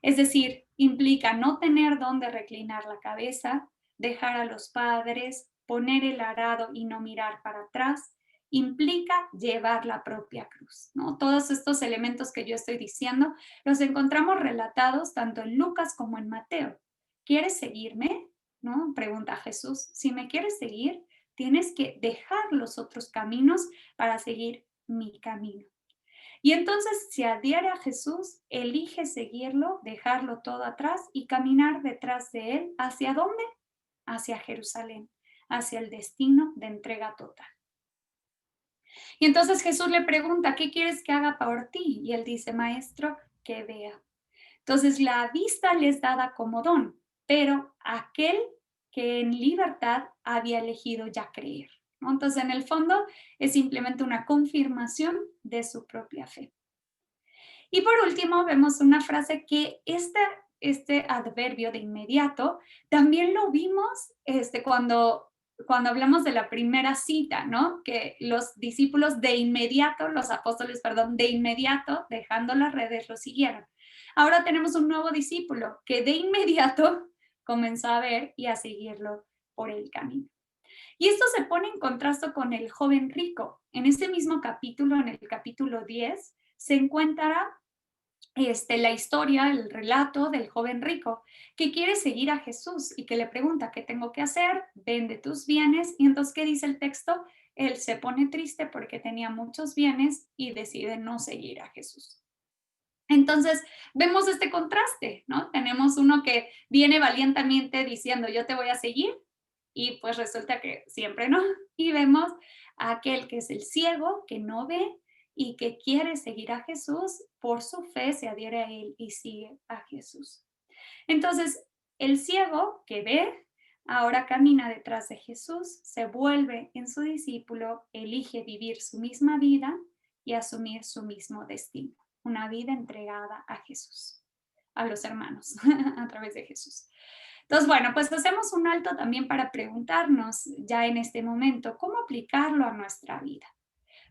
Es decir, implica no tener dónde reclinar la cabeza, dejar a los padres, poner el arado y no mirar para atrás. Implica llevar la propia cruz, ¿no? Todos estos elementos que yo estoy diciendo los encontramos relatados tanto en Lucas como en Mateo. ¿Quieres seguirme? ¿No? Pregunta Jesús. Si me quieres seguir, tienes que dejar los otros caminos para seguir mi camino. Y entonces se adhiere a Jesús, elige seguirlo, dejarlo todo atrás y caminar detrás de él. ¿Hacia dónde? Hacia Jerusalén, hacia el destino de entrega total. Y entonces Jesús le pregunta, ¿qué quieres que haga por ti? Y él dice, maestro, que vea. Entonces la vista le es dada como don, pero aquel que en libertad había elegido ya creer, ¿no? Entonces en el fondo es simplemente una confirmación de su propia fe. Y por último vemos una frase que este adverbio de inmediato también lo vimos cuando hablamos de la primera cita, ¿no? Que los discípulos de inmediato, los apóstoles, perdón, de inmediato, dejando las redes, lo siguieron. Ahora tenemos un nuevo discípulo que de inmediato comenzó a ver y a seguirlo por el camino. Y esto se pone en contraste con el joven rico. En este mismo capítulo, en el capítulo 10, se encuentra la historia, el relato del joven rico que quiere seguir a Jesús y que le pregunta, ¿qué tengo que hacer? Vende tus bienes. Y entonces, ¿qué dice el texto? Él se pone triste porque tenía muchos bienes y decide no seguir a Jesús. Entonces, vemos este contraste, ¿no? Tenemos uno que viene valientemente diciendo, yo te voy a seguir, y pues resulta que siempre no. Y vemos a aquel que es el ciego, que no ve y que quiere seguir a Jesús, por su fe se adhiere a él y sigue a Jesús. Entonces, el ciego que ve, ahora camina detrás de Jesús, se vuelve en su discípulo, elige vivir su misma vida y asumir su mismo destino, una vida entregada a Jesús, a los hermanos, a través de Jesús. Entonces, bueno, pues hacemos un alto también para preguntarnos ya en este momento, ¿cómo aplicarlo a nuestra vida?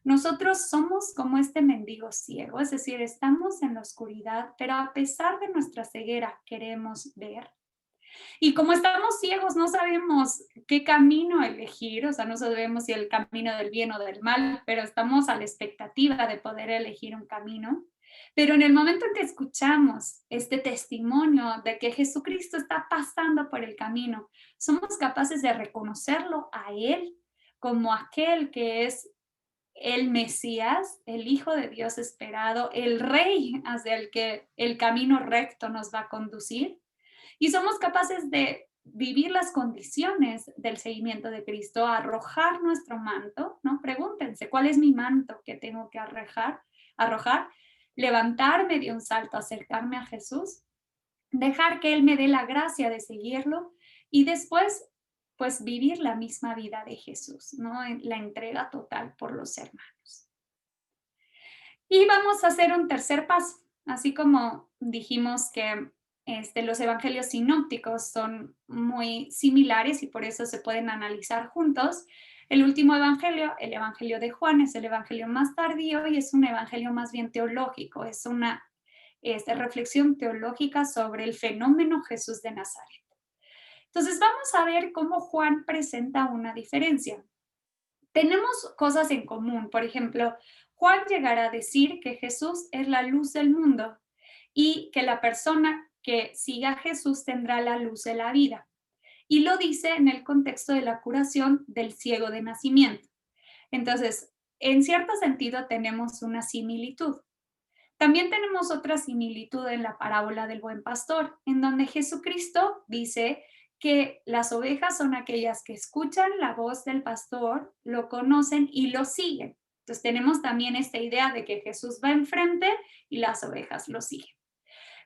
Nosotros somos como este mendigo ciego, es decir, estamos en la oscuridad, pero a pesar de nuestra ceguera queremos ver. Y como estamos ciegos, no sabemos qué camino elegir, o sea, no sabemos si el camino del bien o del mal, pero estamos a la expectativa de poder elegir un camino. Pero en el momento en que escuchamos este testimonio de que Jesucristo está pasando por el camino, somos capaces de reconocerlo a Él como aquel que es el Mesías, el Hijo de Dios esperado, el Rey hacia el que el camino recto nos va a conducir. Y somos capaces de vivir las condiciones del seguimiento de Cristo, arrojar nuestro manto, ¿no? Pregúntense, ¿cuál es mi manto que tengo que arrojar? Levantarme de un salto, acercarme a Jesús, dejar que Él me dé la gracia de seguirlo y después, pues vivir la misma vida de Jesús, ¿no? La entrega total por los hermanos. Y vamos a hacer un tercer paso, así como dijimos que los evangelios sinópticos son muy similares y por eso se pueden analizar juntos. El último evangelio, el evangelio de Juan, es el evangelio más tardío y es un evangelio más bien teológico, es una reflexión teológica sobre el fenómeno Jesús de Nazaret. Entonces vamos a ver cómo Juan presenta una diferencia. tenemos cosas en común. Por ejemplo, Juan llegará a decir que Jesús es la luz del mundo y que la persona que siga a Jesús tendrá la luz de la vida. Y lo dice en el contexto de la curación del ciego de nacimiento. Entonces, en cierto sentido tenemos una similitud. También tenemos otra similitud en la parábola del buen pastor, en donde Jesucristo dice que las ovejas son aquellas que escuchan la voz del pastor, lo conocen y lo siguen. Entonces tenemos también esta idea de que Jesús va enfrente y las ovejas lo siguen.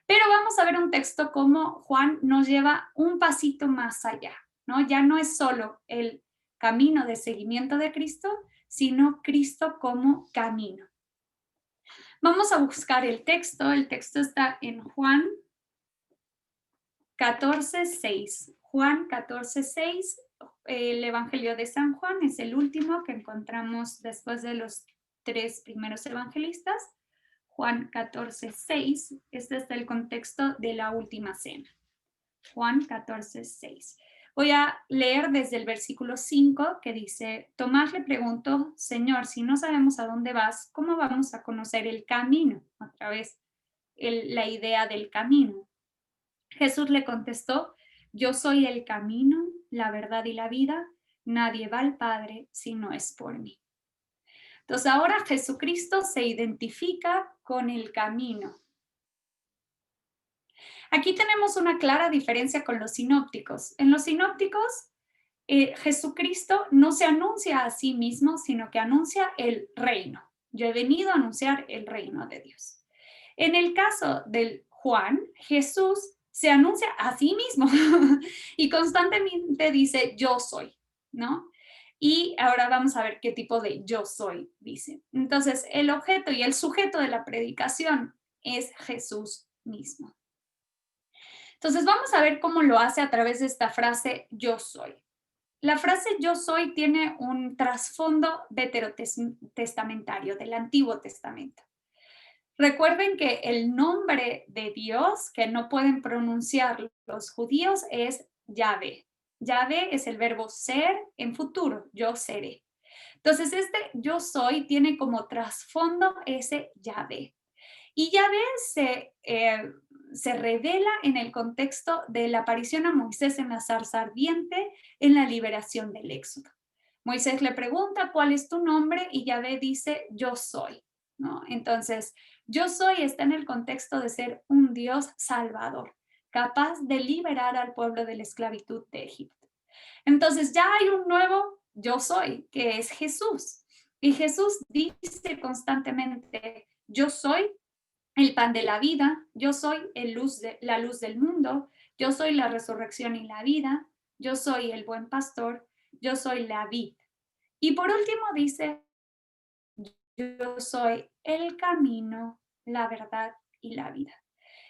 Pero vamos a ver un texto como Juan nos lleva un pasito más allá, ¿no? Ya no es solo el camino de seguimiento de Cristo, sino Cristo como camino. Vamos a buscar el texto está en Juan 14:6. Juan 14:6, el Evangelio de San Juan es el último que encontramos después de los 3 primeros evangelistas. Juan 14:6, este es el contexto de la última cena. Juan 14:6. Voy a leer desde el versículo 5 que dice, Tomás le preguntó, Señor, si no sabemos a dónde vas, ¿cómo vamos a conocer el camino? Otra vez, la idea del camino. Jesús le contestó, yo soy el camino, la verdad y la vida, nadie va al Padre si no es por mí. Entonces ahora Jesucristo se identifica con el camino. Aquí tenemos una clara diferencia con los sinópticos. En los sinópticos, Jesucristo no se anuncia a sí mismo, sino que anuncia el reino. Yo he venido a anunciar el reino de Dios. En el caso del Juan, Jesús se anuncia a sí mismo y constantemente dice yo soy, ¿no? Y ahora vamos a ver qué tipo de yo soy dice. Entonces, el objeto y el sujeto de la predicación es Jesús mismo. Entonces, vamos a ver cómo lo hace a través de esta frase yo soy. La frase yo soy tiene un trasfondo veterotestamentario del Antiguo Testamento. Recuerden que el nombre de Dios que no pueden pronunciar los judíos es Yahvé. Yahvé es el verbo ser en futuro, yo seré. Entonces, este yo soy tiene como trasfondo ese Yahvé. Y Yahvé se revela en el contexto de la aparición a Moisés en la zarza ardiente en la liberación del Éxodo. Moisés le pregunta, ¿cuál es tu nombre? Y Yahvé dice, yo soy, ¿no? Entonces, yo soy está en el contexto de ser un Dios salvador, capaz de liberar al pueblo de la esclavitud de Egipto. Entonces, ya hay un nuevo yo soy, que es Jesús. Y Jesús dice constantemente, yo soy el pan de la vida, yo soy la luz del mundo, yo soy la resurrección y la vida, yo soy el buen pastor, yo soy la vid. Y por último dice, yo soy el camino, la verdad y la vida.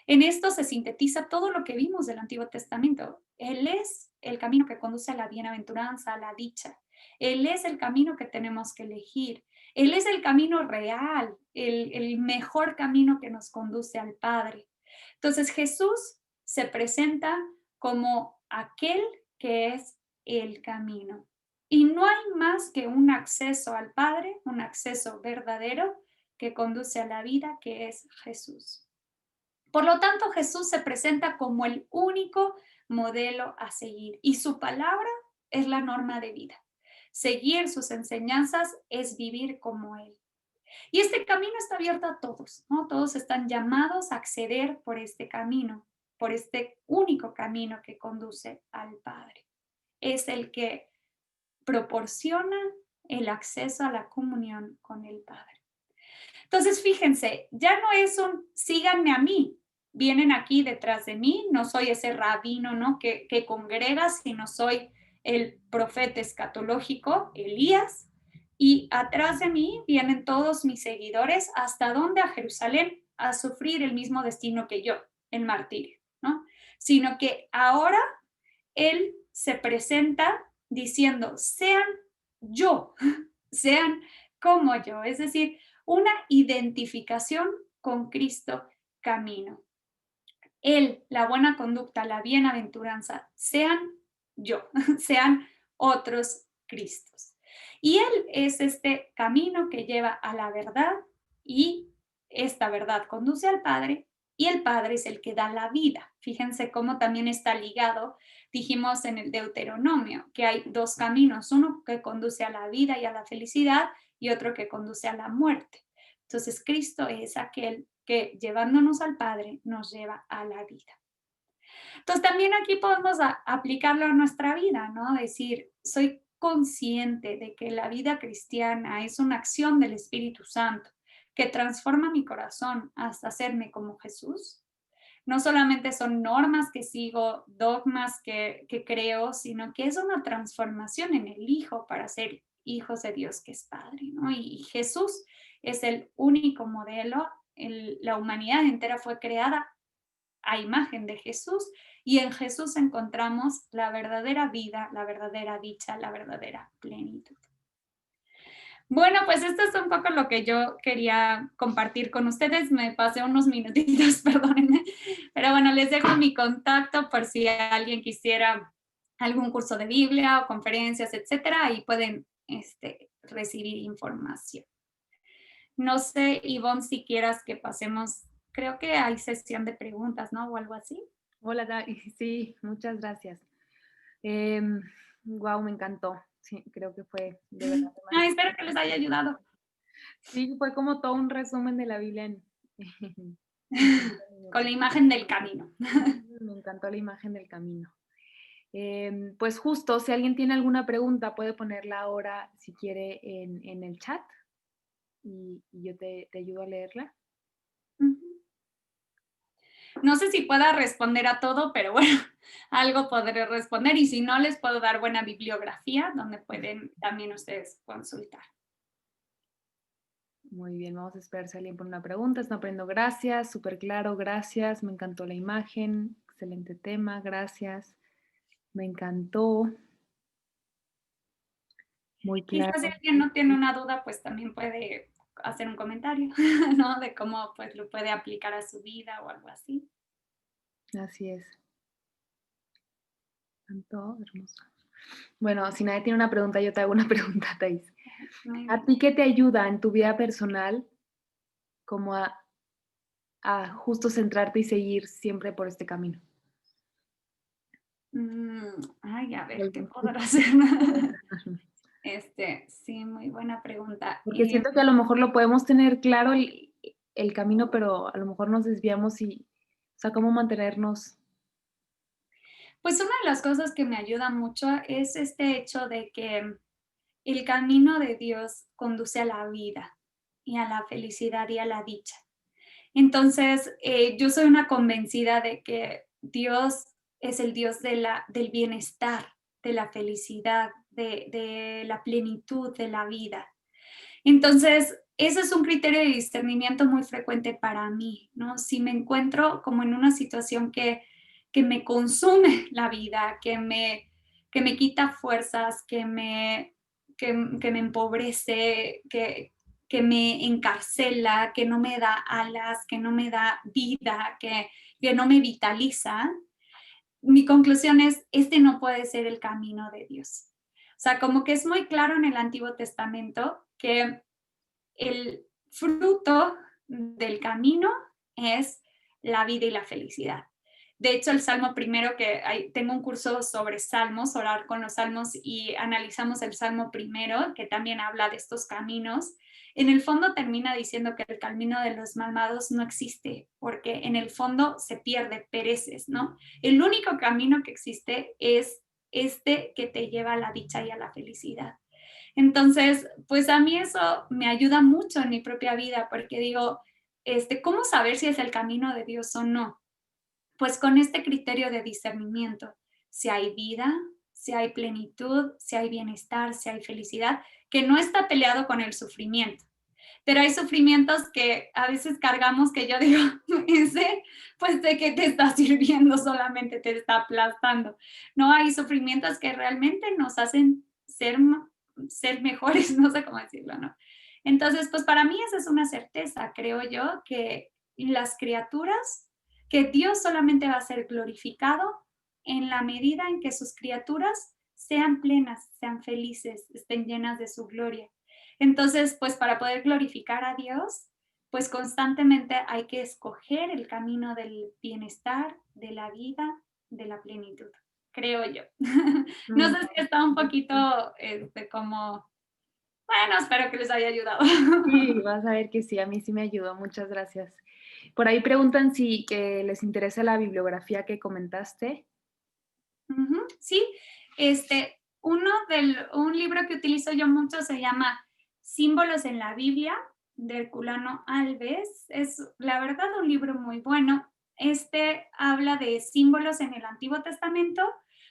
En esto se sintetiza todo lo que vimos del Antiguo Testamento. Él es el camino que conduce a la bienaventuranza, a la dicha. Él es el camino que tenemos que elegir. Él es el camino real, el mejor camino que nos conduce al Padre. Entonces Jesús se presenta como aquel que es el camino. Y no hay más que un acceso al Padre, un acceso verdadero que conduce a la vida, que es Jesús. Por lo tanto, Jesús se presenta como el único modelo a seguir y su palabra es la norma de vida. Seguir sus enseñanzas es vivir como Él. Y este camino está abierto a todos, ¿no? Todos están llamados a acceder por este camino, por este único camino que conduce al Padre. Es el que proporciona el acceso a la comunión con el Padre. Entonces, fíjense, ya no es un síganme a mí, vienen aquí detrás de mí, no soy ese rabino, ¿no? que congrega, sino soy el profeta escatológico, Elías, y atrás de mí vienen todos mis seguidores, ¿hasta dónde? A Jerusalén, a sufrir el mismo destino que yo, el martirio, ¿no? Sino que ahora él se presenta diciendo, sean yo, sean como yo, es decir, una identificación con Cristo camino. Él, la buena conducta, la bienaventuranza, sean yo, sean otros Cristos. Y Él es este camino que lleva a la verdad y esta verdad conduce al Padre y el Padre es el que da la vida. Fíjense cómo también está ligado. Dijimos en el Deuteronomio que hay dos caminos, uno que conduce a la vida y a la felicidad y otro que conduce a la muerte. Entonces Cristo es aquel que llevándonos al Padre nos lleva a la vida. Entonces también aquí podemos aplicarlo a nuestra vida, ¿no? Decir, soy consciente de que la vida cristiana es una acción del Espíritu Santo que transforma mi corazón hasta hacerme como Jesús. No solamente son normas que sigo, dogmas que creo, sino que es una transformación en el Hijo para ser hijos de Dios que es Padre, ¿no? Y Jesús es el único modelo. La humanidad entera fue creada a imagen de Jesús y en Jesús encontramos la verdadera vida, la verdadera dicha, la verdadera plenitud. Bueno, pues esto es un poco lo que yo quería compartir con ustedes. Me pasé unos minutitos, perdónenme. Pero bueno, les dejo mi contacto por si alguien quisiera algún curso de Biblia o conferencias, etcétera. Ahí pueden recibir información. No sé, Ivonne, si quieras que pasemos, creo que hay sesión de preguntas, ¿no? O algo así. Hola, sí, muchas gracias. Wow, me encantó. Sí, creo que fue de verdad. Ay, espero que les haya ayudado. Sí, fue como todo un resumen de la Biblia Con la imagen del camino. Me encantó la imagen del camino. Pues justo, si alguien tiene alguna pregunta, puede ponerla ahora, si quiere, en el chat y yo te ayudo a leerla. No sé si pueda responder a todo, pero bueno, algo podré responder y si no, les puedo dar buena bibliografía donde pueden también ustedes consultar. Muy bien, vamos a esperar si alguien pone una pregunta. Están poniendo gracias, súper claro, gracias. Me encantó la imagen, excelente tema, gracias. Me encantó. Muy claro. Quizás si alguien no tiene una duda, pues también puede hacer un comentario, ¿no? De cómo pues lo puede aplicar a su vida o algo así. Así es. Tanto, hermoso. Bueno, si nadie tiene una pregunta, yo te hago una pregunta, Thais. ¿A ti qué te ayuda en tu vida personal como a justo centrarte y seguir siempre por este camino? Ay, a ver, ¿qué podrá hacer? Sí, muy buena pregunta. Porque siento que a lo mejor lo podemos tener claro el camino, pero a lo mejor nos desviamos o sea, cómo mantenernos. Pues una de las cosas que me ayuda mucho es este hecho de que el camino de Dios conduce a la vida y a la felicidad y a la dicha. Entonces, yo soy una convencida de que Dios es el Dios del bienestar, de la felicidad, de la plenitud de la vida. Entonces, ese es un criterio de discernimiento muy frecuente para mí, ¿no? Si me encuentro como en una situación que me consume la vida, que me quita fuerzas, que me empobrece, que me encarcela, que no me da alas, que no me da vida, que no me vitaliza, mi conclusión es, este no puede ser el camino de Dios. O sea, como que es muy claro en el Antiguo Testamento que el fruto del camino es la vida y la felicidad. De hecho, el Salmo primero, tengo un curso sobre salmos, orar con los salmos, y analizamos el Salmo primero, que también habla de estos caminos. En el fondo termina diciendo que el camino de los malvados no existe, porque en el fondo se pierde, pereces, ¿no? El único camino que existe es este que te lleva a la dicha y a la felicidad. Entonces, pues a mí eso me ayuda mucho en mi propia vida, porque digo, ¿cómo saber si es el camino de Dios o no? Pues con este criterio de discernimiento, si hay vida, si hay plenitud, si hay bienestar, si hay felicidad, que no está peleado con el sufrimiento. Pero hay sufrimientos que a veces cargamos que yo digo, ese, pues de qué te está sirviendo, solamente te está aplastando. No, hay sufrimientos que realmente nos hacen ser mejores, no sé cómo decirlo, ¿no? Entonces, pues para mí esa es una certeza, creo yo, que las criaturas, que Dios solamente va a ser glorificado en la medida en que sus criaturas sean plenas, sean felices, estén llenas de su gloria. Entonces, pues para poder glorificar a Dios, pues constantemente hay que escoger el camino del bienestar, de la vida, de la plenitud, creo yo. No Mm, sé si está un poquito como, bueno, espero que les haya ayudado. sí, vas a ver que sí, a mí sí me ayudó, muchas gracias. Por ahí preguntan si que les interesa la bibliografía que comentaste. Ujú, sí, un libro que utilizo yo mucho se llama Símbolos en la Biblia, de Herculano Alves. Es, la verdad, un libro muy bueno. Este habla de símbolos en el Antiguo Testamento,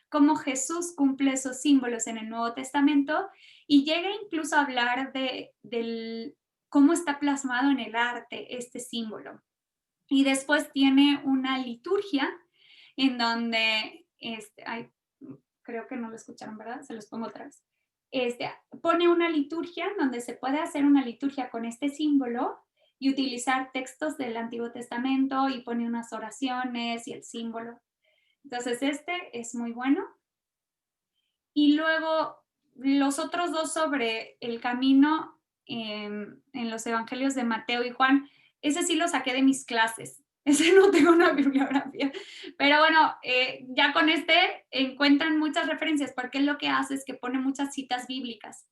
cómo Jesús cumple esos símbolos en el Nuevo Testamento y llega incluso a hablar del cómo está plasmado en el arte este símbolo. Y después tiene una liturgia en donde, ay, creo que no lo escucharon, ¿verdad? Se los pongo otra vez. Pone una liturgia donde se puede hacer una liturgia con este símbolo y utilizar textos del Antiguo Testamento y pone unas oraciones y el símbolo. Entonces, este es muy bueno. Y luego los otros dos sobre el camino en los evangelios de Mateo y Juan, ese sí lo saqué de mis clases. Ese no tengo una bibliografía. Pero bueno, ya con este encuentran muchas referencias porque él lo que hace es que pone muchas citas bíblicas.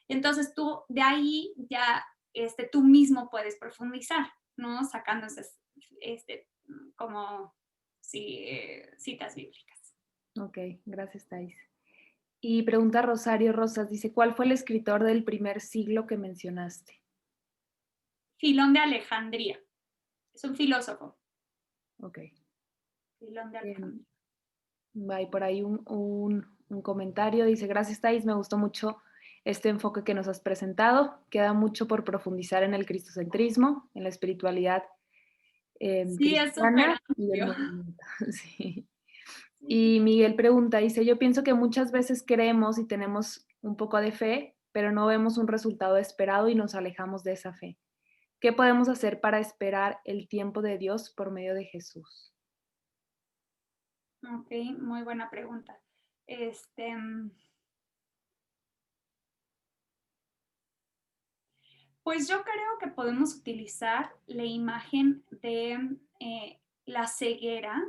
Entonces tú de ahí ya tú mismo puedes profundizar, ¿no? Sacando como sí, citas bíblicas. Ok, gracias, Thais. Y pregunta Rosario Rosas, dice, ¿cuál fue el escritor del primer siglo que mencionaste? Filón de Alejandría. Es un filósofo. Ok. Filón de Em, Alejandría. Hay por ahí un comentario, dice, gracias, Thais, me gustó mucho este enfoque que nos has presentado. Queda mucho por profundizar en el cristocentrismo, en la espiritualidad Sí, es súper cristiana y del amplio. movimiento. Sí. Sí. Y Miguel pregunta, dice, yo pienso que muchas veces creemos y tenemos un poco de fe, pero no vemos un resultado esperado y nos alejamos de esa fe. ¿Qué podemos hacer para esperar el tiempo de Dios por medio de Jesús? Ok, muy buena pregunta. Este, pues yo creo que podemos utilizar la imagen de la ceguera,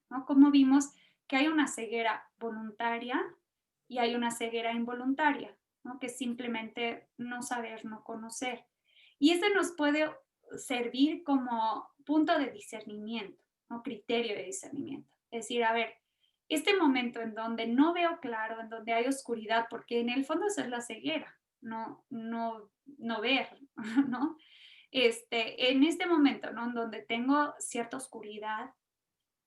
¿no? Como vimos que hay una ceguera voluntaria y hay una ceguera involuntaria, ¿no? Que es simplemente no saber, no conocer. Y este nos puede servir como punto de discernimiento, ¿no? Criterio de discernimiento. Es decir, a ver, este momento en donde no veo claro, en donde hay oscuridad, porque en el fondo esa es la ceguera, no ver, ¿no? En este momento, ¿no? En donde tengo cierta oscuridad,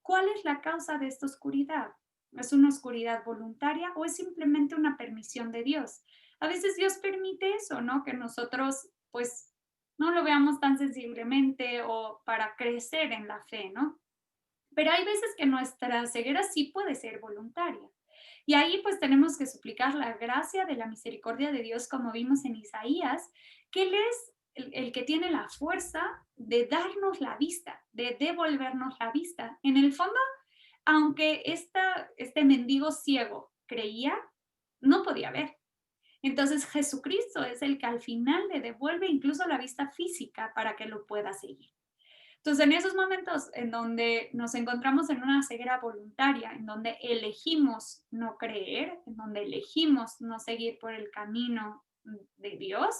¿cuál es la causa de esta oscuridad? ¿Es una oscuridad voluntaria o es simplemente una permisión de Dios? A veces Dios permite eso, ¿no? Que nosotros, pues, no lo veamos tan sensiblemente o para crecer en la fe, ¿no? Pero hay veces que nuestra ceguera sí puede ser voluntaria. Y ahí pues tenemos que suplicar la gracia de la misericordia de Dios, como vimos en Isaías, que Él es el que tiene la fuerza de darnos la vista, de devolvernos la vista. En el fondo, aunque este mendigo ciego creía, no podía ver. Entonces Jesucristo es el que al final le devuelve incluso la vista física para que lo pueda seguir. Entonces, en esos momentos en donde nos encontramos en una ceguera voluntaria, en donde elegimos no creer, en donde elegimos no seguir por el camino de Dios,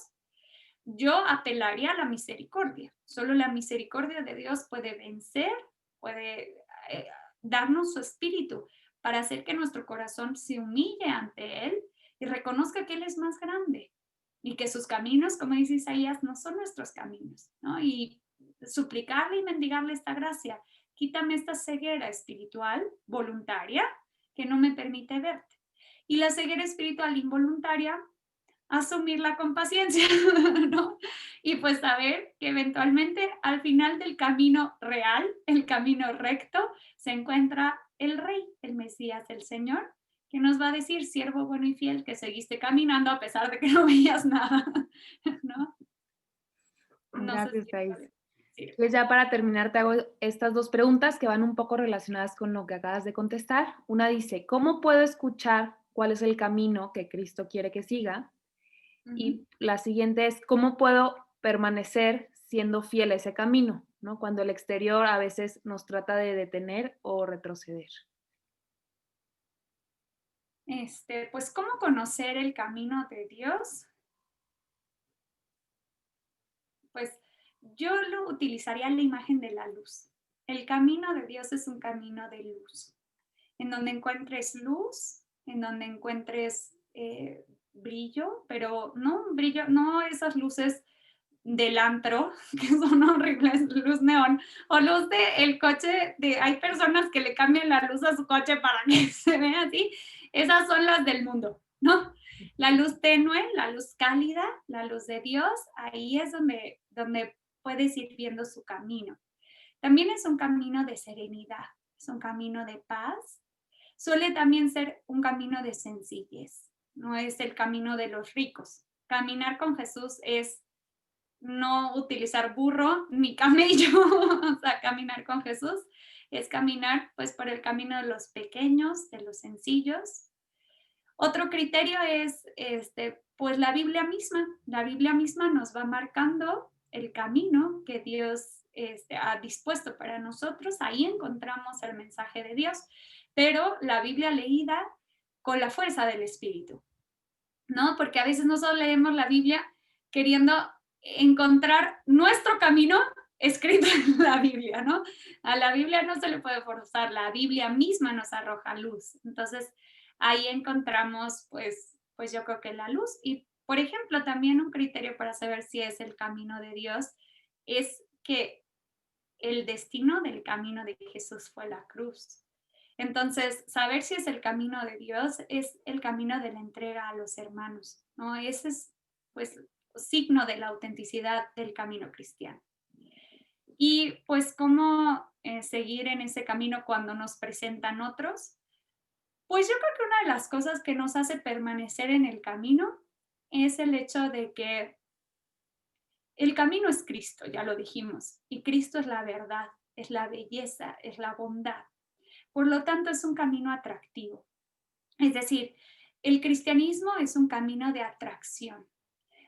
yo apelaría a la misericordia. Solo la misericordia de Dios puede vencer, puede eh, darnos su espíritu para hacer que nuestro corazón se humille ante Él y reconozca que Él es más grande y que sus caminos, como dice Isaías, no son nuestros caminos, ¿no? Y suplicarle y mendigarle esta gracia. Quítame esta ceguera espiritual voluntaria que no me permite verte. Y la ceguera espiritual involuntaria, asumirla con paciencia, ¿no? Y pues saber que eventualmente al final del camino real, el camino recto, se encuentra el Rey, el Mesías, el Señor, que nos va a decir, siervo bueno y fiel, que seguiste caminando a pesar de que no veías nada, ¿no? No sé Gracias, si Thais. sirve. Pues ya para terminar, te hago estas dos preguntas que van un poco relacionadas con lo que acabas de contestar. Una dice, ¿cómo puedo escuchar cuál es el camino que Cristo quiere que siga. Ujú. Y la siguiente es, ¿cómo puedo permanecer siendo fiel a ese camino? ¿No? Cuando el exterior a veces nos trata de detener o retroceder. Pues, ¿cómo conocer el camino de Dios? Pues yo lo utilizaría la imagen de la luz. El camino de Dios es un camino de luz, en donde encuentres luz, en donde encuentres brillo, pero no brillo, no esas luces del antro, que son horribles, luz neón, o luz del coche, hay personas que le cambian la luz a su coche para que se vea así, esas son las del mundo, ¿no? La luz tenue, la luz cálida, la luz de Dios, ahí es donde puedes ir viendo su camino. También es un camino de serenidad, es un camino de paz, suele también ser un camino de sencillez, no es el camino de los ricos. Caminar con Jesús es no utilizar burro ni camello, o sea, caminar con Jesús es caminar pues por el camino de los pequeños, de los sencillos. Otro criterio es pues la Biblia misma nos va marcando el camino que Dios ha dispuesto para nosotros, ahí encontramos el mensaje de Dios, pero la Biblia leída con la fuerza del Espíritu, ¿no? Porque a veces no solo leemos la Biblia queriendo encontrar nuestro camino escrito en la Biblia, ¿no? A la Biblia no se le puede forzar, la Biblia misma nos arroja luz. Entonces, ahí encontramos, pues yo creo que la luz. Y, por ejemplo, también un criterio para saber si es el camino de Dios es que el destino del camino de Jesús fue la cruz. Entonces, saber si es el camino de Dios es el camino de la entrega a los hermanos, ¿no? Ese es, pues, signo de la autenticidad del camino cristiano. Y, pues, ¿cómo seguir en ese camino cuando nos presentan otros? Pues yo creo que una de las cosas que nos hace permanecer en el camino es el hecho de que el camino es Cristo, ya lo dijimos, y Cristo es la verdad, es la belleza, es la bondad. Por lo tanto, es un camino atractivo. Es decir, el cristianismo es un camino de atracción.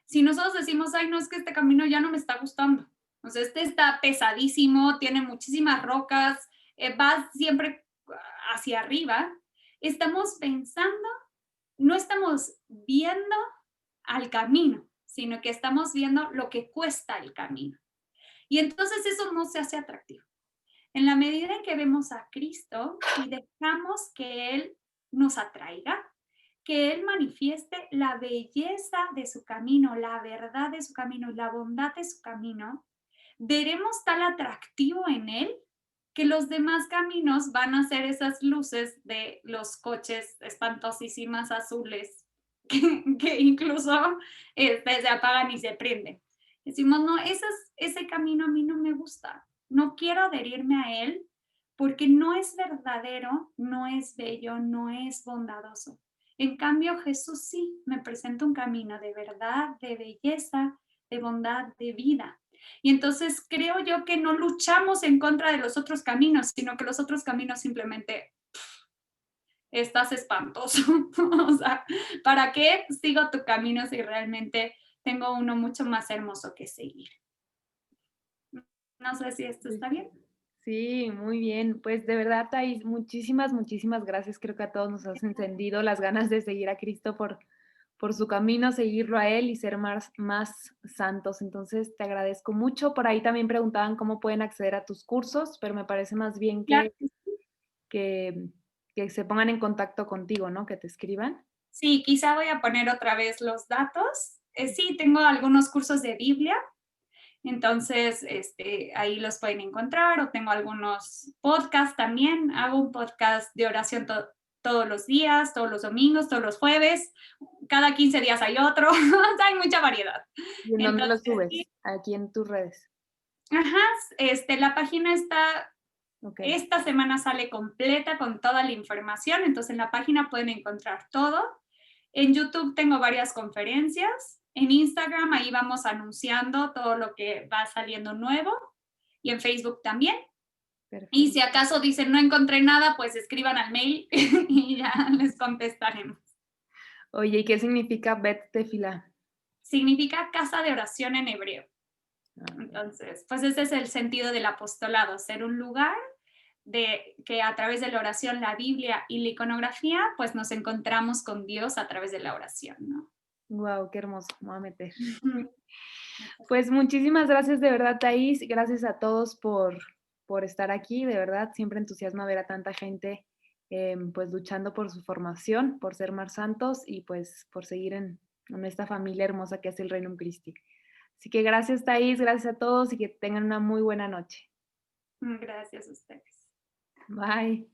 Si nosotros decimos, ay, no, es que este camino ya no me está gustando, o sea, este está pesadísimo, tiene muchísimas rocas, va siempre hacia arriba, estamos pensando, no estamos viendo al camino, sino que estamos viendo lo que cuesta el camino. Y entonces eso no se hace atractivo. En la medida en que vemos a Cristo y dejamos que Él nos atraiga, que Él manifieste la belleza de su camino, la verdad de su camino y la bondad de su camino, veremos tal atractivo en Él que los demás caminos van a ser esas luces de los coches espantosísimas azules que incluso se apagan y se prenden. Decimos, no, ese camino a mí no me gusta, no quiero adherirme a él porque no es verdadero, no es bello, no es bondadoso. En cambio, Jesús sí me presenta un camino de verdad, de belleza, de bondad, de vida. Y entonces creo yo que no luchamos en contra de los otros caminos, sino que los otros caminos simplemente estás espantoso. O sea, ¿para qué sigo tu camino si realmente tengo uno mucho más hermoso que seguir? No sé si esto está bien. Sí, muy bien. Pues de verdad, Thais, muchísimas, muchísimas gracias. Creo que a todos nos has encendido las ganas de seguir a Cristo por su camino, seguirlo a Él y ser más santos. Entonces, te agradezco mucho. Por ahí también preguntaban cómo pueden acceder a tus cursos, pero me parece más bien Claro. que, que se pongan en contacto contigo, ¿no? Que te escriban. Sí, quizá voy a poner otra vez los datos. Sí, tengo algunos cursos de Biblia, entonces ahí los pueden encontrar, o tengo algunos podcasts también. Hago un podcast de oración todos los días, todos los domingos, todos los jueves, cada 15 días hay otro, o sea, hay mucha variedad. ¿Y en dónde lo Entonces, sí, subes? Aquí en tus redes. ajá, la página está, Ok. esta semana sale completa con toda la información, entonces en la página pueden encontrar todo. En YouTube tengo varias conferencias. En Instagram ahí vamos anunciando todo lo que va saliendo nuevo. Y en Facebook también. Perfecto. Y si acaso dicen no encontré nada, pues escriban al mail y ya les contestaremos. Oye, ¿y qué significa Bet Tefila? Significa casa de oración en hebreo. Ah, ok. Entonces, pues ese es el sentido del apostolado, ser un lugar de que a través de la oración, la Biblia y la iconografía, pues nos encontramos con Dios a través de la oración, ¿no? Guau, qué hermoso, me voy a meter. Ujú. Pues muchísimas gracias de verdad, Thaís. Gracias a todos por estar aquí. De verdad, siempre entusiasma ver a tanta gente pues luchando por su formación, por ser más santos y pues por seguir en esta familia hermosa que es el Reino Christi. Así que gracias, Thaís, gracias a todos y que tengan una muy buena noche. Gracias a ustedes. Bye.